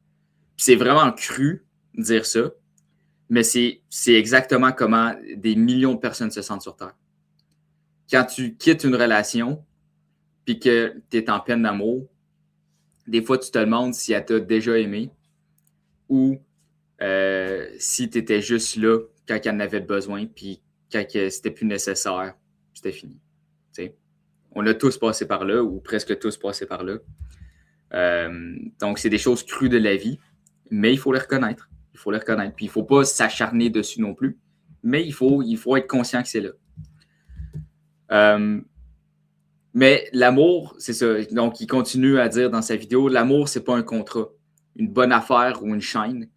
Puis c'est vraiment cru de dire ça, mais c'est exactement comment des millions de personnes se sentent sur Terre. Quand tu quittes une relation, puis que tu es en peine d'amour, des fois, tu te demandes si elle t'a déjà aimé ou si tu étais juste là quand elle en avait besoin, puis quand c'était plus nécessaire, c'était fini. T'sais. On a tous passé par là, ou presque tous passé par là. Donc, c'est des choses crues de la vie, mais il faut les reconnaître. Il faut les reconnaître. Puis, il ne faut pas s'acharner dessus non plus, mais il faut être conscient que c'est là. Mais l'amour, c'est ça. Donc, il continue à dire dans sa vidéo, l'amour, c'est pas un contrat, une bonne affaire ou une chaîne.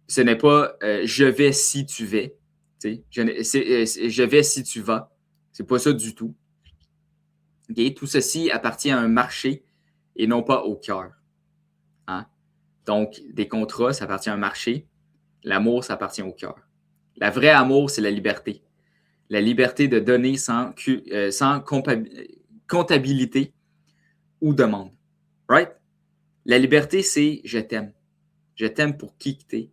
Ce n'est pas je vais si tu vais. Je vais si tu vas. C'est pas ça du tout. Okay? Tout ceci appartient à un marché et non pas au cœur. Hein? Donc, des contrats, ça appartient à un marché. L'amour, ça appartient au cœur. La vraie amour, c'est la liberté. La liberté de donner sans comptabilité ou demande. Right? La liberté, c'est je t'aime. Je t'aime pour qui tu es.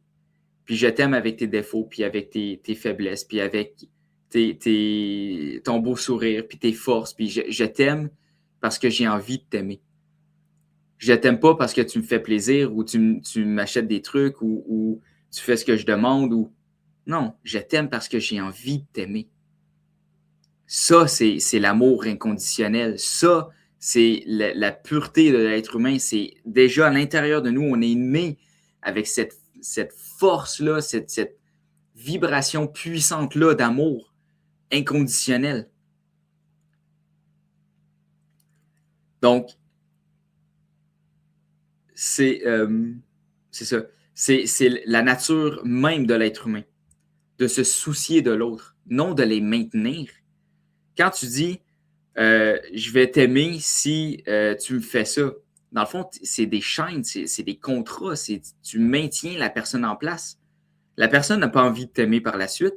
Puis je t'aime avec tes défauts, puis avec tes faiblesses, puis avec ton beau sourire, puis tes forces. Puis je t'aime parce que j'ai envie de t'aimer. Je t'aime pas parce que tu me fais plaisir ou tu m'achètes des trucs ou tu fais ce que je demande. Non, je t'aime parce que j'ai envie de t'aimer. Ça, c'est l'amour inconditionnel. Ça, c'est la pureté de l'être humain. C'est déjà à l'intérieur de nous, on est né avec cette force-là, cette vibration puissante-là d'amour inconditionnel. Donc, c'est ça. C'est la nature même de l'être humain, de se soucier de l'autre, non de les maintenir. Quand tu dis je vais t'aimer si tu me fais ça, dans le fond, c'est des chaînes, c'est des contrats, tu maintiens la personne en place. La personne n'a pas envie de t'aimer par la suite.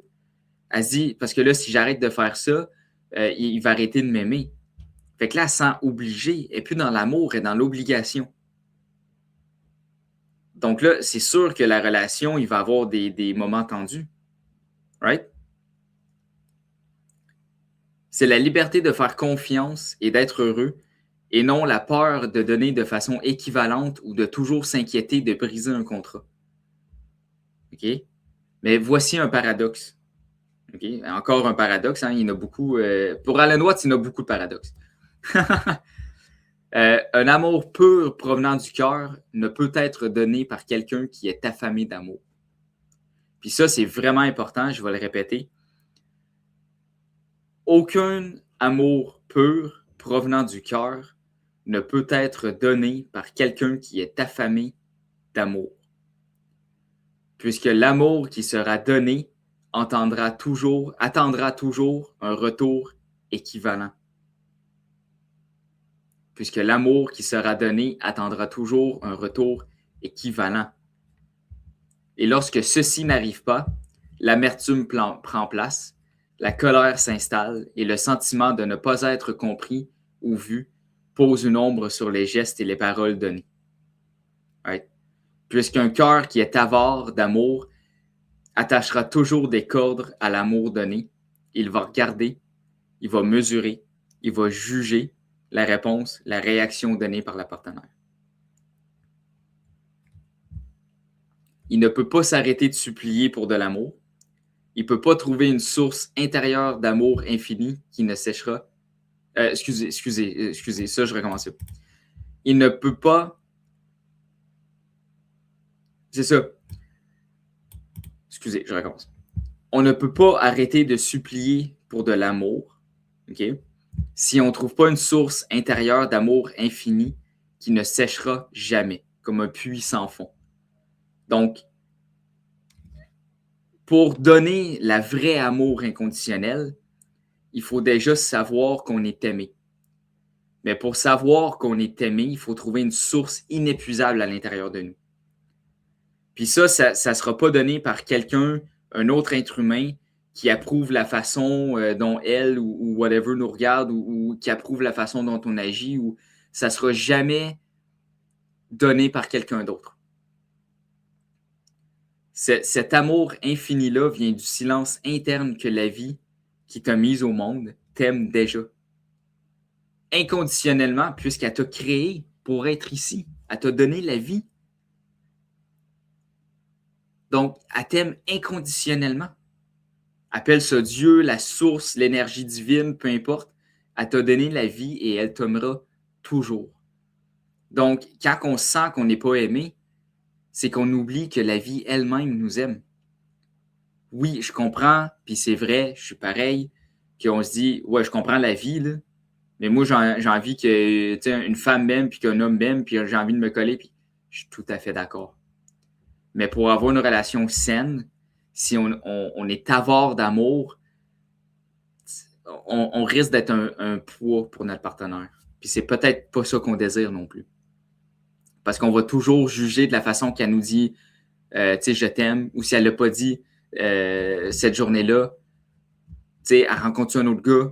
Elle se dit, parce que là, si j'arrête de faire ça, il va arrêter de m'aimer. Fait que là, elle se sent obligée, et plus dans l'amour, et dans l'obligation. Donc là, c'est sûr que la relation, il va avoir des moments tendus. Right? C'est la liberté de faire confiance et d'être heureux, et non la peur de donner de façon équivalente ou de toujours s'inquiéter de briser un contrat. OK? Mais voici un paradoxe. Okay? Encore un paradoxe, hein? Il y en a beaucoup. Pour Alan Watts, il y en a beaucoup de paradoxes. Un amour pur provenant du cœur ne peut être donné par quelqu'un qui est affamé d'amour. Puis ça, c'est vraiment important, je vais le répéter. Aucun amour pur provenant du cœur ne peut être donné par quelqu'un qui est affamé d'amour. Puisque l'amour qui sera donné attendra toujours un retour équivalent. Puisque l'amour qui sera donné attendra toujours un retour équivalent. Et lorsque ceci n'arrive pas, l'amertume prend place, la colère s'installe et le sentiment de ne pas être compris ou vu pose une ombre sur les gestes et les paroles données. Right? Puisqu'un cœur qui est avare d'amour attachera toujours des cordes à l'amour donné, il va regarder, il va mesurer, il va juger la réponse, la réaction donnée par la partenaire. Il ne peut pas s'arrêter de supplier pour de l'amour. Il ne peut pas trouver une source intérieure d'amour infini qui ne séchera. Excusez, ça, je recommence. Il ne peut pas. C'est ça. Excusez, je recommence. On ne peut pas arrêter de supplier pour de l'amour, OK? Si on ne trouve pas une source intérieure d'amour infini qui ne séchera jamais, comme un puits sans fond. Donc, pour donner la vraie amour inconditionnel, il faut déjà savoir qu'on est aimé. Mais pour savoir qu'on est aimé, il faut trouver une source inépuisable à l'intérieur de nous. Puis ça ne sera pas donné par quelqu'un, un autre être humain, qui approuve la façon dont elle ou whatever nous regarde ou qui approuve la façon dont on agit. Ou ça ne sera jamais donné par quelqu'un d'autre. Cet amour infini-là vient du silence interne que la vie qui t'a mise au monde t'aime déjà. Inconditionnellement, puisqu'elle t'a créé pour être ici. Elle t'a donné la vie. Donc, elle t'aime inconditionnellement. Appelle ça Dieu, la source, l'énergie divine, peu importe. Elle t'a donné la vie et elle t'aimera toujours. Donc, quand on sent qu'on n'est pas aimé, c'est qu'on oublie que la vie elle-même nous aime. Oui, je comprends, puis c'est vrai, je suis pareil, qu'on se dit, ouais, je comprends la vie, là, mais moi, j'ai envie que une femme m'aime, puis qu'un homme m'aime, puis j'ai envie de me coller, puis je suis tout à fait d'accord. Mais pour avoir une relation saine, si on est avare d'amour, on risque d'être un poids pour notre partenaire. Puis c'est peut-être pas ça qu'on désire non plus. Parce qu'on va toujours juger de la façon qu'elle nous dit je t'aime, ou si elle l'a pas dit cette journée-là, elle rencontre un autre gars.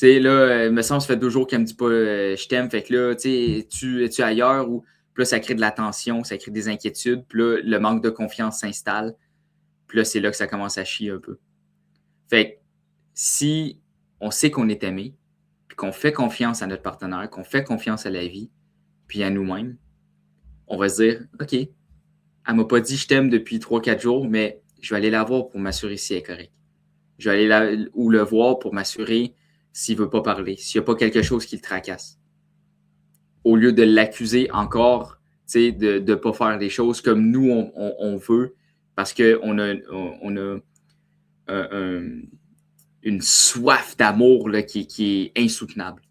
Là, il me semble ça fait 2 jours qu'elle me dit pas je t'aime, fait que là, es-tu ailleurs? Ou puis là, ça crée de la tension, ça crée des inquiétudes, puis là, le manque de confiance s'installe. Puis là, c'est là que ça commence à chier un peu. Fait que si on sait qu'on est aimé, puis qu'on fait confiance à notre partenaire, qu'on fait confiance à la vie, puis à nous-mêmes, on va se dire, OK, elle m'a pas dit je t'aime depuis 3-4 jours, mais je vais aller la voir pour m'assurer si elle est correcte. Je vais aller le voir pour m'assurer s'il veut pas parler, s'il n'y a pas quelque chose qui le tracasse. Au lieu de l'accuser encore, de ne pas faire les choses comme nous, on veut, parce qu'on a une soif d'amour là, qui est insoutenable.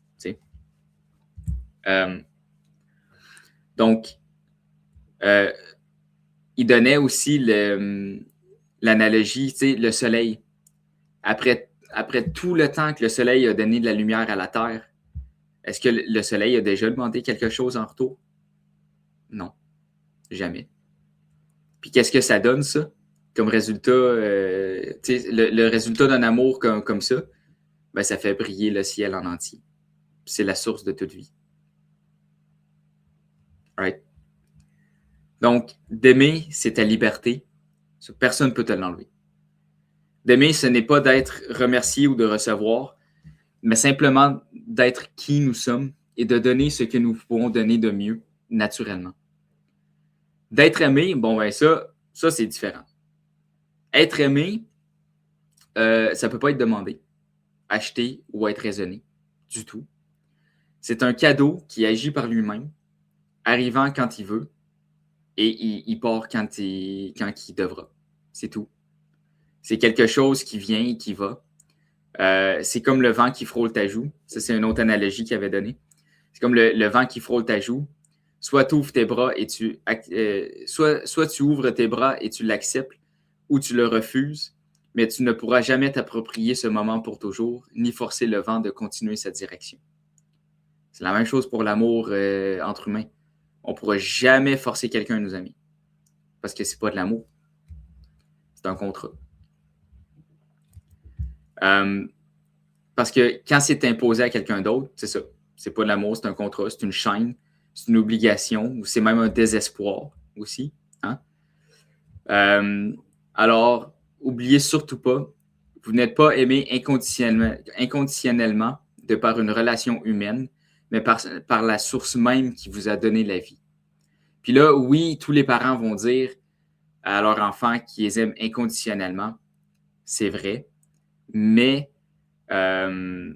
Donc, il donnait aussi l'analogie, le soleil. Après tout le temps que le soleil a donné de la lumière à la Terre, est-ce que le soleil a déjà demandé quelque chose en retour? Non, jamais. Puis qu'est-ce que ça donne, ça? Comme résultat, le résultat d'un amour comme ça, ben, ça fait briller le ciel en entier. C'est la source de toute vie. Right? Donc, d'aimer, c'est ta liberté. Personne ne peut te l'enlever. D'aimer, ce n'est pas d'être remercié ou de recevoir, mais simplement d'être qui nous sommes et de donner ce que nous pouvons donner de mieux, naturellement. D'être aimé, bon, ben ça c'est différent. Être aimé, ça ne peut pas être demandé, acheté ou être raisonné, du tout. C'est un cadeau qui agit par lui-même, arrivant quand il veut, et il part quand il devra. C'est tout. C'est quelque chose qui vient et qui va. C'est comme le vent qui frôle ta joue. Ça, c'est une autre analogie qu'il avait donnée. C'est comme le vent qui frôle ta joue. Soit tu ouvres tes bras et soit tu ouvres tes bras et tu l'acceptes, ou tu le refuses. mais tu ne pourras jamais t'approprier ce moment pour toujours, ni forcer le vent de continuer sa direction. C'est la même chose pour l'amour entre humains. On ne pourra jamais forcer quelqu'un à nous aimer. Parce que c'est pas de l'amour. C'est un contrat. Parce que quand c'est imposé à quelqu'un d'autre, c'est ça. C'est pas de l'amour, c'est un contrat, c'est une chaîne, c'est une obligation, ou c'est même un désespoir aussi. Hein? Alors, oubliez surtout pas, vous n'êtes pas aimé inconditionnellement de par une relation humaine, mais par la source même qui vous a donné la vie. Puis là, oui, tous les parents vont dire à leur enfant qu'ils les aiment inconditionnellement. C'est vrai. Mais, je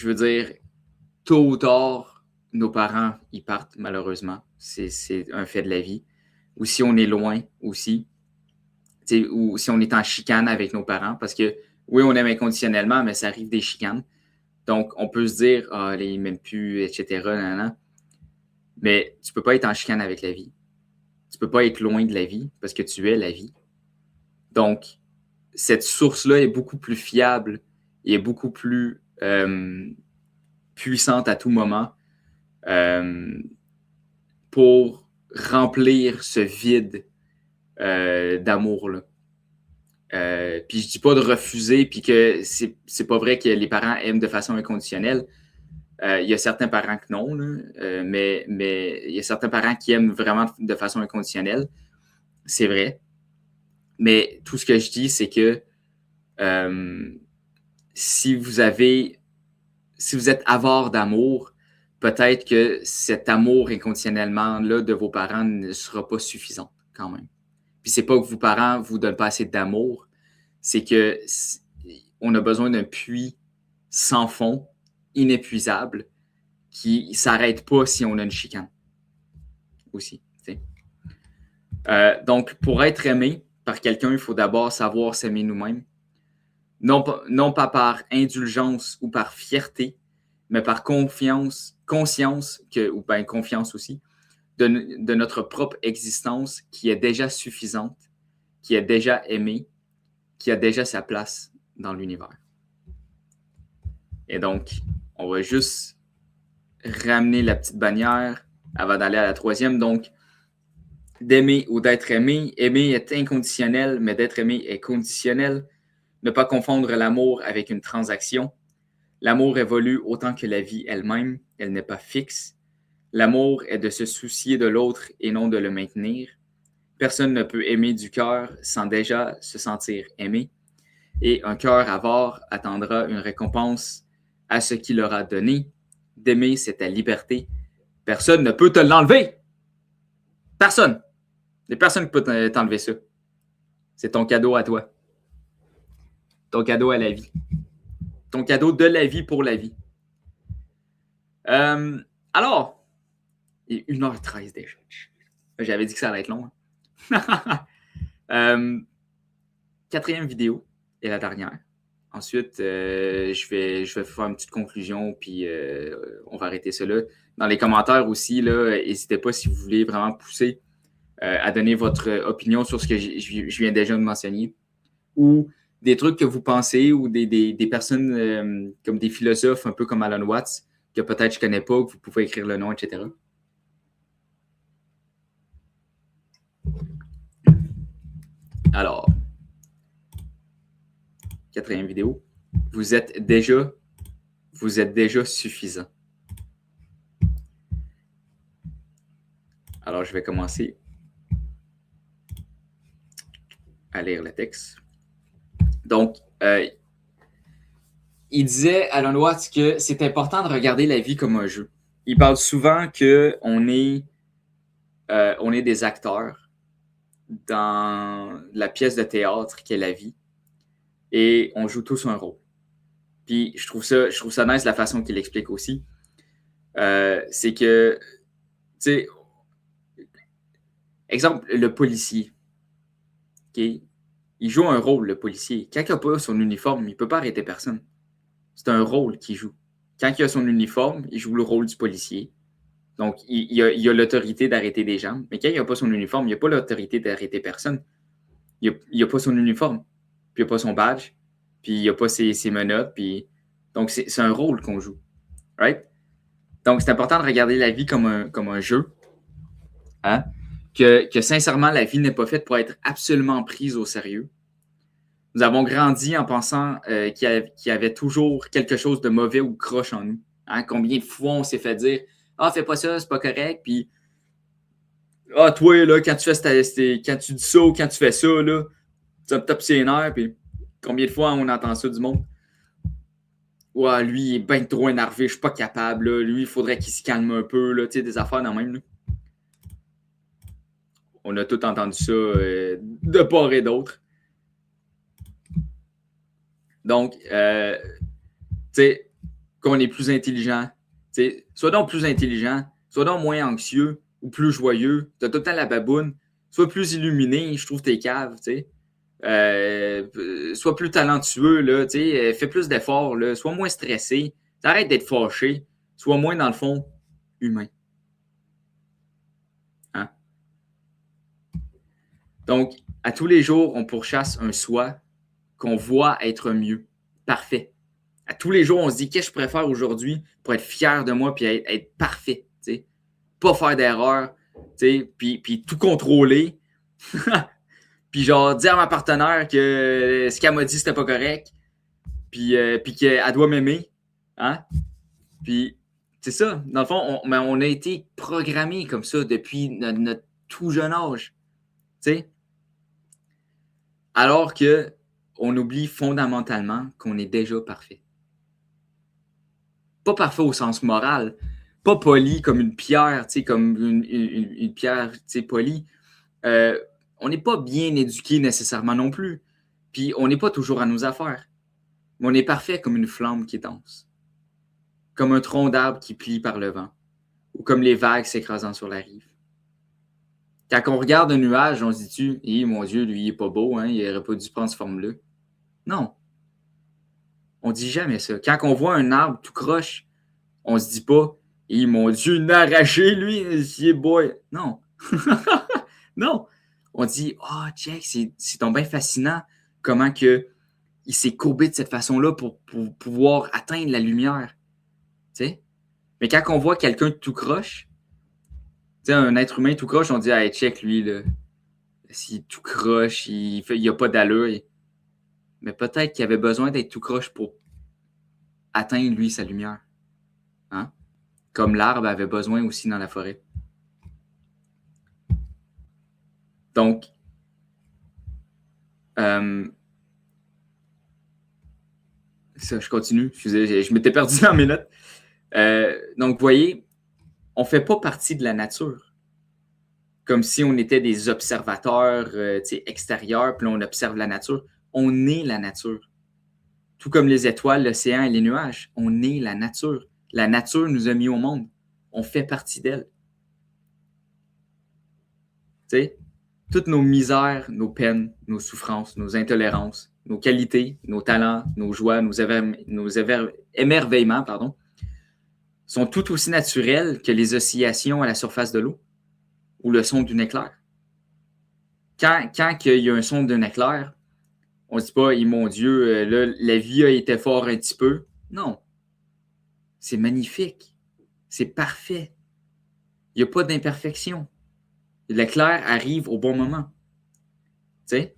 veux dire, tôt ou tard, nos parents, ils partent, malheureusement. C'est un fait de la vie. Ou si on est loin aussi. Ou si on est en chicane avec nos parents. Parce que, oui, on aime inconditionnellement, mais ça arrive des chicanes. Donc, on peut se dire, ah, ils m'aiment plus, etc. Nanana. Mais tu peux pas être en chicane avec la vie. Tu peux pas être loin de la vie parce que tu es la vie. Donc, cette source-là est beaucoup plus fiable et est beaucoup plus puissante à tout moment pour remplir ce vide d'amour-là. Puis je dis pas de refuser, puis que c'est pas vrai que les parents aiment de façon inconditionnelle. Il y a certains parents que non, là, mais il y a certains parents qui aiment vraiment de façon inconditionnelle. C'est vrai. Mais tout ce que je dis, c'est que si vous êtes avare d'amour, peut-être que cet amour inconditionnellement-là de vos parents ne sera pas suffisant quand même. Puis c'est pas que vos parents vous donnent pas assez d'amour, c'est que on a besoin d'un puits sans fond, inépuisable, qui ne s'arrête pas si on a une chicane aussi. Donc, pour être aimé par quelqu'un, il faut d'abord savoir s'aimer nous-mêmes. Non pas par indulgence ou par fierté, mais par conscience ou bien confiance aussi, de notre propre existence qui est déjà suffisante, qui est déjà aimée, qui a déjà sa place dans l'univers. Et donc, on va juste ramener la petite bannière avant d'aller à la troisième. Donc, d'aimer ou d'être aimé. Aimer est inconditionnel, mais d'être aimé est conditionnel. Ne pas confondre l'amour avec une transaction. L'amour évolue autant que la vie elle-même. Elle n'est pas fixe. L'amour est de se soucier de l'autre et non de le maintenir. Personne ne peut aimer du cœur sans déjà se sentir aimé. Et un cœur avare attendra une récompense à ce qu'il aura donné. D'aimer, c'est ta liberté. Personne ne peut te l'enlever. Personne. Il n'y a personne qui peut t'enlever ça. C'est ton cadeau à toi. Ton cadeau à la vie. Ton cadeau de la vie pour la vie. Alors, il est 1h13 déjà. J'avais dit que ça allait être long. Hein? Quatrième vidéo et la dernière. Ensuite, je vais faire une petite conclusion, puis on va arrêter ça là. Dans les commentaires aussi, n'hésitez pas si vous voulez vraiment pousser à donner votre opinion sur ce que je viens déjà de mentionner, ou des trucs que vous pensez, ou des personnes comme des philosophes, un peu comme Alan Watts, que peut-être je ne connais pas, que vous pouvez écrire le nom, etc. Alors, quatrième vidéo. Vous êtes déjà suffisant. Alors, je vais commencer à lire le texte. Donc, il disait, Alan Watts, que c'est important de regarder la vie comme un jeu. Il parle souvent qu'on est des acteurs dans la pièce de théâtre qu'est la vie et on joue tous un rôle. Puis je trouve ça nice la façon qu'il explique aussi. C'est que, tu sais, exemple, le policier. Okay? Il joue un rôle, le policier. Quand il n'a pas son uniforme, il ne peut pas arrêter personne. C'est un rôle qu'il joue. Quand il a son uniforme, il joue le rôle du policier. Donc, il a l'autorité d'arrêter des gens. Mais quand il n'a pas son uniforme, il n'a pas l'autorité d'arrêter personne. Il a pas son uniforme, puis il a pas son badge, puis il a pas ses menottes, puis... Donc, c'est un rôle qu'on joue, right? Donc, c'est important de regarder la vie comme un jeu, hein? Que sincèrement, la vie n'est pas faite pour être absolument prise au sérieux. Nous avons grandi en pensant qu'il y avait toujours quelque chose de mauvais ou croche en nous. Hein? Combien de fois on s'est fait dire « Ah, fais pas ça, c'est pas correct. » Puis « Ah, toi, là, quand tu dis ça ou quand tu fais ça, là, ça me tape ses nerfs. » Puis combien de fois on entend ça du monde? « Ouais, lui, il est bien trop énervé, je suis pas capable. Là. Lui, il faudrait qu'il se calme un peu. » Là, tu sais, des affaires dans le même. Là. On a tous entendu ça de part et d'autre. Donc, tu sais, qu'on est plus intelligent. T'sais, sois donc plus intelligent, sois donc moins anxieux ou plus joyeux. Tu as tout le temps la baboune. Sois plus illuminé, je trouve tes caves. Sois plus talentueux, là, fais plus d'efforts, là, sois moins stressé. Arrête d'être fâché. Sois moins, dans le fond, humain. Hein? Donc, à tous les jours, on pourchasse un soi qu'on voit être mieux. Parfait. À tous les jours, on se dit qu'est-ce que je pourrais faire aujourd'hui pour être fier de moi et être parfait. T'sais. Pas faire d'erreur, puis tout contrôler. Puis genre dire à ma partenaire que ce qu'elle m'a dit, c'était pas correct. Puis qu'elle doit m'aimer. Hein? Puis c'est ça. Dans le fond, on a été programmés comme ça depuis notre tout jeune âge. T'sais? Alors qu'on oublie fondamentalement qu'on est déjà parfait. Pas parfait au sens moral, pas poli comme une pierre, comme une pierre polie. On n'est pas bien éduqué nécessairement non plus. Puis on n'est pas toujours à nos affaires. Mais on est parfait comme une flamme qui danse. Comme un tronc d'arbre qui plie par le vent. Ou comme les vagues s'écrasant sur la rive. Quand on regarde un nuage, on se dit-tu, eh, mon Dieu, lui, il est pas beau, hein, il n'aurait pas dû prendre cette forme-là. Non. On dit jamais ça. Quand on voit un arbre tout croche, on se dit pas, eh, mon Dieu, il a arraché, lui, il est boy. Non. Non. On dit, oh, Jack, c'est donc bien fascinant comment que il s'est courbé de cette façon-là pour pouvoir atteindre la lumière. T'sais? Mais quand on voit quelqu'un tout croche, un être humain tout croche, on dit, hey, check lui, là. S'il tout croche, il n'a pas d'allure. Mais peut-être qu'il avait besoin d'être tout croche pour atteindre, lui, sa lumière. Hein? Comme l'arbre avait besoin aussi dans la forêt. Donc, ça, je continue. Excusez, je m'étais perdu dans mes notes. Donc, vous voyez, on ne fait pas partie de la nature. Comme si on était des observateurs extérieurs, puis là, on observe la nature. On est la nature. Tout comme les étoiles, l'océan et les nuages. On est la nature. La nature nous a mis au monde. On fait partie d'elle. Tu sais, toutes nos misères, nos peines, nos souffrances, nos intolérances, nos qualités, nos talents, nos joies, nos émerveillements, sont tout aussi naturels que les oscillations à la surface de l'eau ou le son d'un éclair. Quand il y a un son d'un éclair, on ne se dit pas, mon Dieu, là, la vie a été fort un petit peu. Non. C'est magnifique. C'est parfait. Il n'y a pas d'imperfection. L'éclair arrive au bon moment. Tu sais?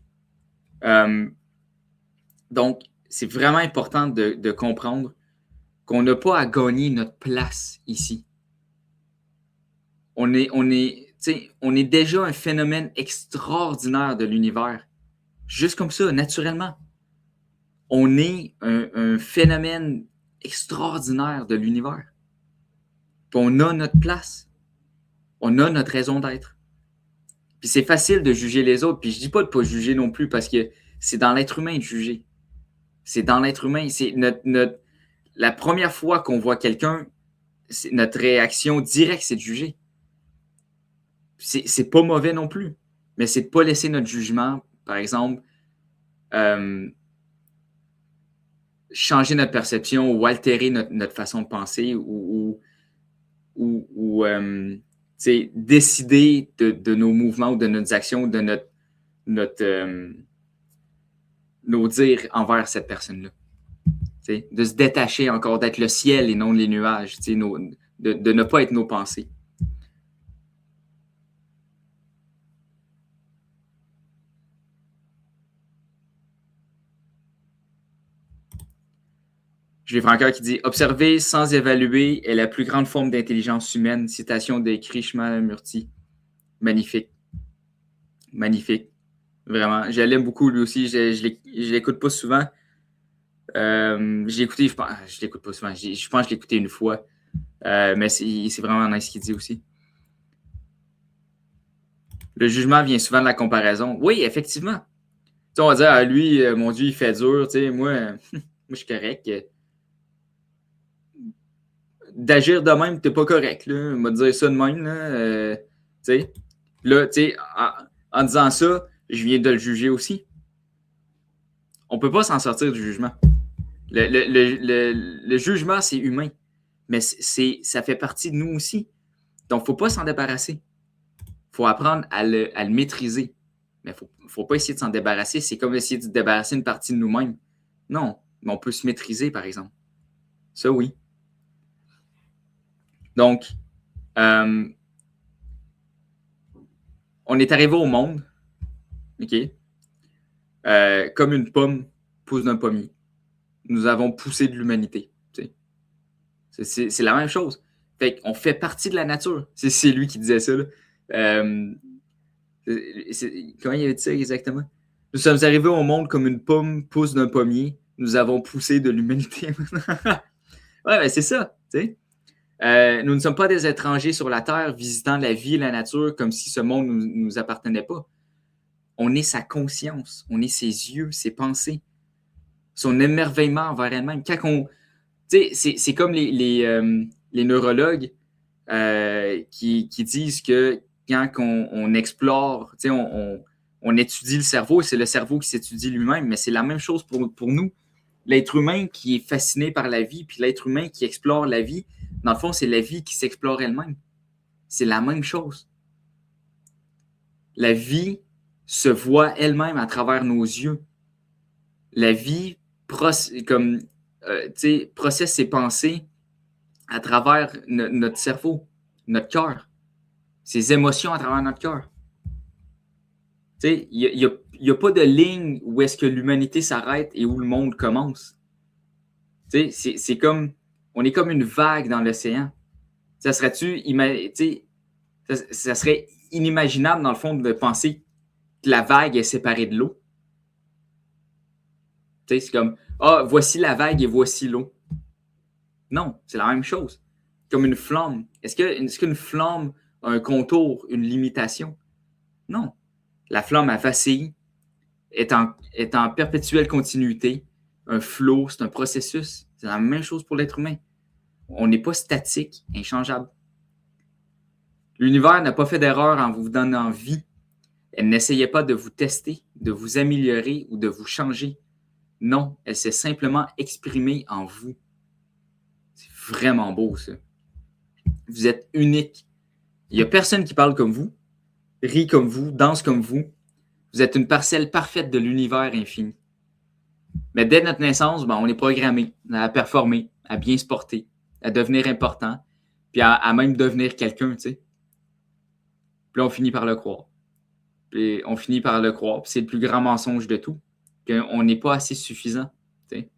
Donc, c'est vraiment important de comprendre qu'on n'a pas à gagner notre place ici. On est déjà un phénomène extraordinaire de l'univers. Juste comme ça, naturellement. On est un phénomène extraordinaire de l'univers. Puis on a notre place. On a notre raison d'être. Puis c'est facile de juger les autres. Puis je dis pas de pas juger non plus parce que c'est dans l'être humain de juger. C'est dans l'être humain. C'est la première fois qu'on voit quelqu'un, notre réaction directe, c'est de juger. C'est pas mauvais non plus. Mais c'est de pas laisser notre jugement, par exemple, changer notre perception ou altérer notre façon de penser ou décider de nos mouvements ou de nos actions, de nos dires envers cette personne-là. T'sais, de se détacher encore, d'être le ciel et non les nuages, de ne pas être nos pensées. Jules Francoeur qui dit « Observer sans évaluer est la plus grande forme d'intelligence humaine ». Citation de Krishnamurti. Magnifique. Magnifique. Vraiment. Je l'aime beaucoup, lui aussi. Je l'écoute pas souvent. J'ai écouté, je l'écoute pas souvent. Je pense que je l'ai écouté une fois. Mais c'est vraiment nice ce qu'il dit aussi. Le jugement vient souvent de la comparaison. Oui, effectivement. T'sais, on va dire, ah, lui, mon Dieu, il fait dur. Moi, je suis correct. D'agir de même, t'es pas correct. Là. On va dire ça de même. Là, en disant ça, je viens de le juger aussi. On peut pas s'en sortir du jugement. Le jugement, c'est humain. Mais ça fait partie de nous aussi. Donc, il ne faut pas s'en débarrasser. Il faut apprendre à le maîtriser. Mais il ne faut pas essayer de s'en débarrasser. C'est comme essayer de se débarrasser une partie de nous-mêmes. Non, mais on peut se maîtriser, par exemple. Ça, oui. Donc, on est arrivé au monde, OK? Comme une pomme pousse d'un pommier. Nous avons poussé de l'humanité. C'est la même chose. Fait qu'on fait partie de la nature. C'est lui qui disait ça. Là. Comment il avait dit ça exactement? Nous sommes arrivés au monde comme une pomme pousse d'un pommier. Nous avons poussé de l'humanité. Ouais, ben c'est ça. Nous ne sommes pas des étrangers sur la Terre visitant la vie et la nature comme si ce monde ne nous appartenait pas. On est sa conscience, on est ses yeux, ses pensées, son émerveillement envers elle-même. Quand on, c'est comme les neurologues qui disent que quand on explore, on étudie le cerveau, c'est le cerveau qui s'étudie lui-même, mais c'est la même chose pour nous. L'être humain qui est fasciné par la vie, puis l'être humain qui explore la vie, dans le fond, c'est la vie qui s'explore elle-même. C'est la même chose. La vie se voit elle-même à travers nos yeux. La vie processe ses pensées à travers notre cerveau, notre cœur, ses émotions à travers notre cœur. Il n'y a pas de ligne où est-ce que l'humanité s'arrête et où le monde commence. C'est comme, on est comme une vague dans l'océan. Ça serait inimaginable, dans le fond, de penser que la vague est séparée de l'eau. C'est comme, voici la vague et voici l'eau. Non, c'est la même chose. Comme une flamme. Est-ce qu'une flamme a un contour, une limitation? Non. La flamme, elle vacille, est en perpétuelle continuité. Un flot, c'est un processus. C'est la même chose pour l'être humain. On n'est pas statique, inchangeable. L'univers n'a pas fait d'erreur en vous donnant vie. Elle n'essayait pas de vous tester, de vous améliorer ou de vous changer. Non, elle s'est simplement exprimée en vous. C'est vraiment beau, ça. Vous êtes unique. Il n'y a personne qui parle comme vous, rit comme vous, danse comme vous. Vous êtes une parcelle parfaite de l'univers infini. Mais dès notre naissance, on est programmé à performer, à bien se porter, à devenir important, puis à même devenir quelqu'un, tu sais. Puis là, on finit par le croire. Puis on finit par le croire. Puis c'est le plus grand mensonge de tout, qu'on n'est pas assez suffisant, tu sais.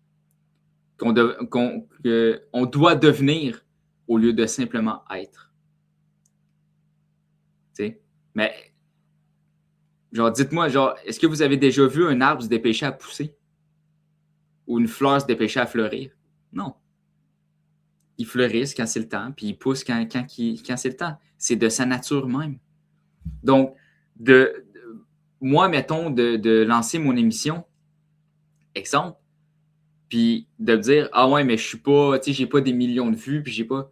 Qu'on doit devenir au lieu de simplement être. Tu sais. Mais, genre, dites-moi, est-ce que vous avez déjà vu un arbre se dépêcher à pousser? Ou une fleur se dépêcher à fleurir? Non. Ils fleurissent quand c'est le temps, puis ils poussent quand c'est le temps. C'est de sa nature même. Donc, moi, mettons, de lancer mon émission, exemple, puis de me dire, ah ouais, mais je suis pas, tu sais, j'ai pas des millions de vues, puis j'ai pas.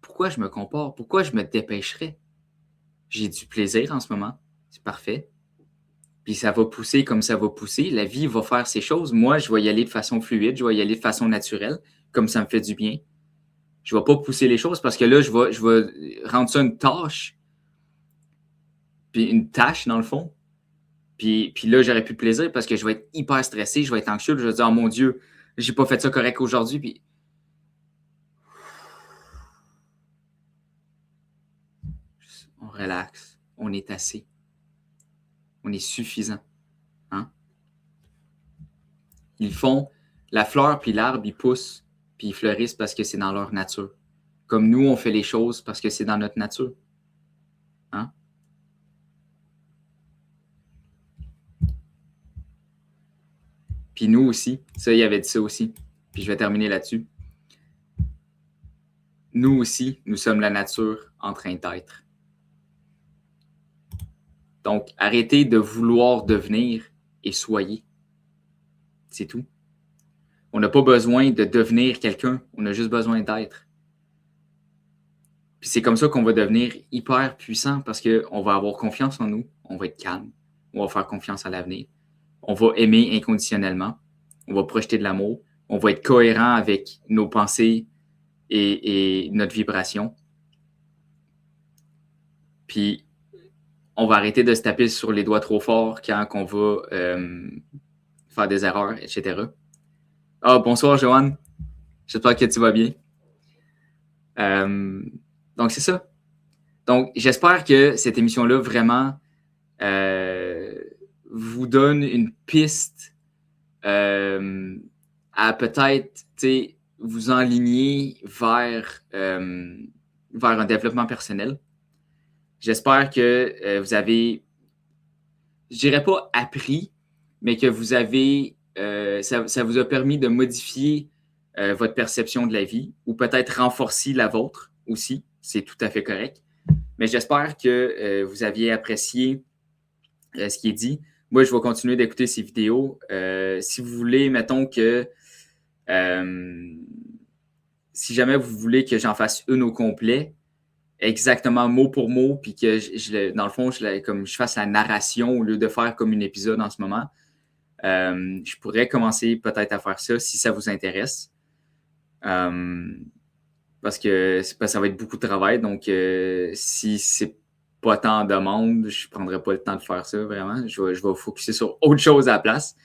Pourquoi je me compare? Pourquoi je me dépêcherais? J'ai du plaisir en ce moment. C'est parfait. Puis ça va pousser comme ça va pousser. La vie va faire ses choses. Moi, je vais y aller de façon fluide, je vais y aller de façon naturelle, comme ça me fait du bien. Je ne vais pas pousser les choses parce que là, je vais rendre ça une tâche. Puis une tâche, dans le fond. Puis là, j'aurais plus de plaisir parce que je vais être hyper stressé, je vais être anxieux, je vais dire, oh mon Dieu, j'ai pas fait ça correct aujourd'hui. Puis on relaxe, on est assez, on est suffisant. Hein? Ils font, la fleur puis l'arbre, ils poussent puis ils fleurissent parce que c'est dans leur nature. Comme nous, on fait les choses parce que c'est dans notre nature. Hein? Puis nous aussi, ça, il avait dit ça aussi. Puis je vais terminer là-dessus. Nous aussi, nous sommes la nature en train d'être. Donc, arrêtez de vouloir devenir et soyez. C'est tout. On n'a pas besoin de devenir quelqu'un, on a juste besoin d'être. Puis c'est comme ça qu'on va devenir hyper puissant parce qu'on va avoir confiance en nous, on va être calme, on va faire confiance à l'avenir, on va aimer inconditionnellement, on va projeter de l'amour, on va être cohérent avec nos pensées et notre vibration. Puis on va arrêter de se taper sur les doigts trop fort quand on va faire des erreurs, etc. Ah, bonsoir, Joanne. J'espère que tu vas bien. Donc, c'est ça. Donc, j'espère que cette émission-là vraiment vous donne une piste à peut-être vous enligner vers un développement personnel. J'espère que vous avez, je dirais pas appris, mais que vous avez, ça vous a permis de modifier votre perception de la vie ou peut-être renforcer la vôtre aussi. C'est tout à fait correct. Mais j'espère que vous aviez apprécié ce qui est dit. Moi, je vais continuer d'écouter ces vidéos. Si vous voulez, mettons que si jamais vous voulez que j'en fasse une au complet, exactement mot pour mot, puis que dans le fond, comme je fasse la narration au lieu de faire comme un épisode en ce moment, je pourrais commencer peut-être à faire ça si ça vous intéresse. Parce que ça va être beaucoup de travail. Donc, si c'est pas tant en demande, je ne prendrai pas le temps de faire ça vraiment. Je vais focuser sur autre chose à la place.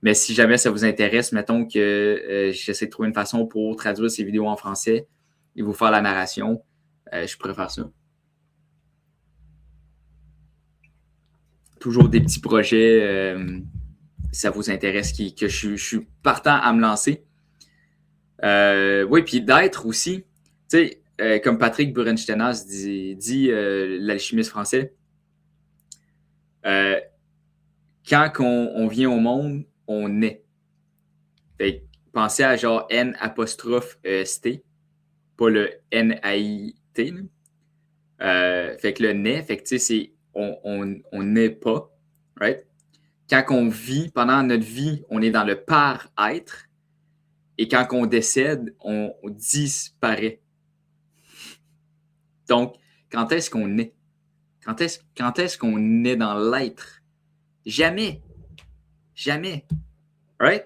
Mais si jamais ça vous intéresse, mettons que j'essaie de trouver une façon pour traduire ces vidéos en français et vous faire la narration, je pourrais faire ça. Toujours des petits projets, si ça vous intéresse, que je suis partant à me lancer. Oui, puis d'être aussi, tu sais, comme Patrick Burenstenas dit l'alchimiste français, quand on vient au monde, on est. Fait, pensez à genre N''T, pas le N-A-I-T. Fait que le naît, fait que tu sais, c'est on n'est pas, right? Quand on vit, pendant notre vie, on est dans le par-être. Et quand on décède, on disparaît. Donc, quand est-ce qu'on est? Quand est-ce qu'on est dans l'être? Jamais. Jamais. Right?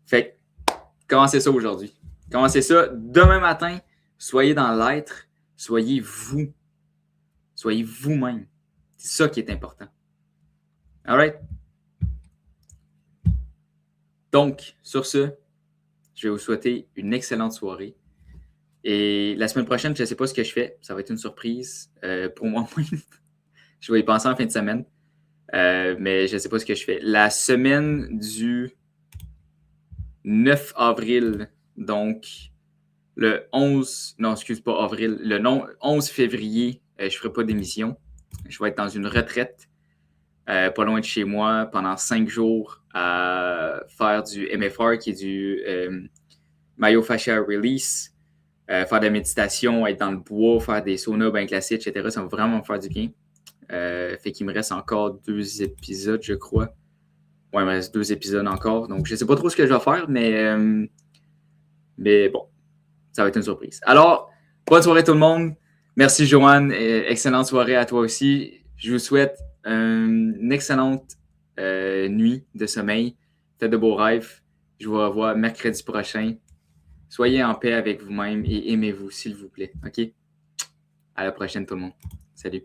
Fait que, commencez ça aujourd'hui. Commencez ça demain matin. Soyez dans l'être. Soyez vous. Soyez vous-même. C'est ça qui est important. All right? Donc, sur ce, je vais vous souhaiter une excellente soirée. Et la semaine prochaine, je ne sais pas ce que je fais. Ça va être une surprise pour moi-même. Je vais y penser en fin de semaine. Mais je ne sais pas ce que je fais. La semaine du 9 avril, donc le 11, non, excuse pas avril, le 11 février, je ne ferai pas d'émission. Je vais être dans une retraite, pas loin de chez moi, pendant 5 jours à faire du MFR, qui est du Myofascial Release, faire de la méditation, être dans le bois, faire des saunas bien classés, etc. Ça va vraiment me faire du bien. Fait qu'il me reste encore 2 épisodes, je crois. Ouais, il me reste 2 épisodes encore. Donc, je ne sais pas trop ce que je vais faire, mais bon, ça va être une surprise. Alors, bonne soirée tout le monde. Merci, Joanne. Excellente soirée à toi aussi. Je vous souhaite une excellente nuit de sommeil. Faites de beaux rêves. Je vous revois mercredi prochain. Soyez en paix avec vous-même et aimez-vous, s'il vous plaît. OK? À la prochaine, tout le monde. Salut.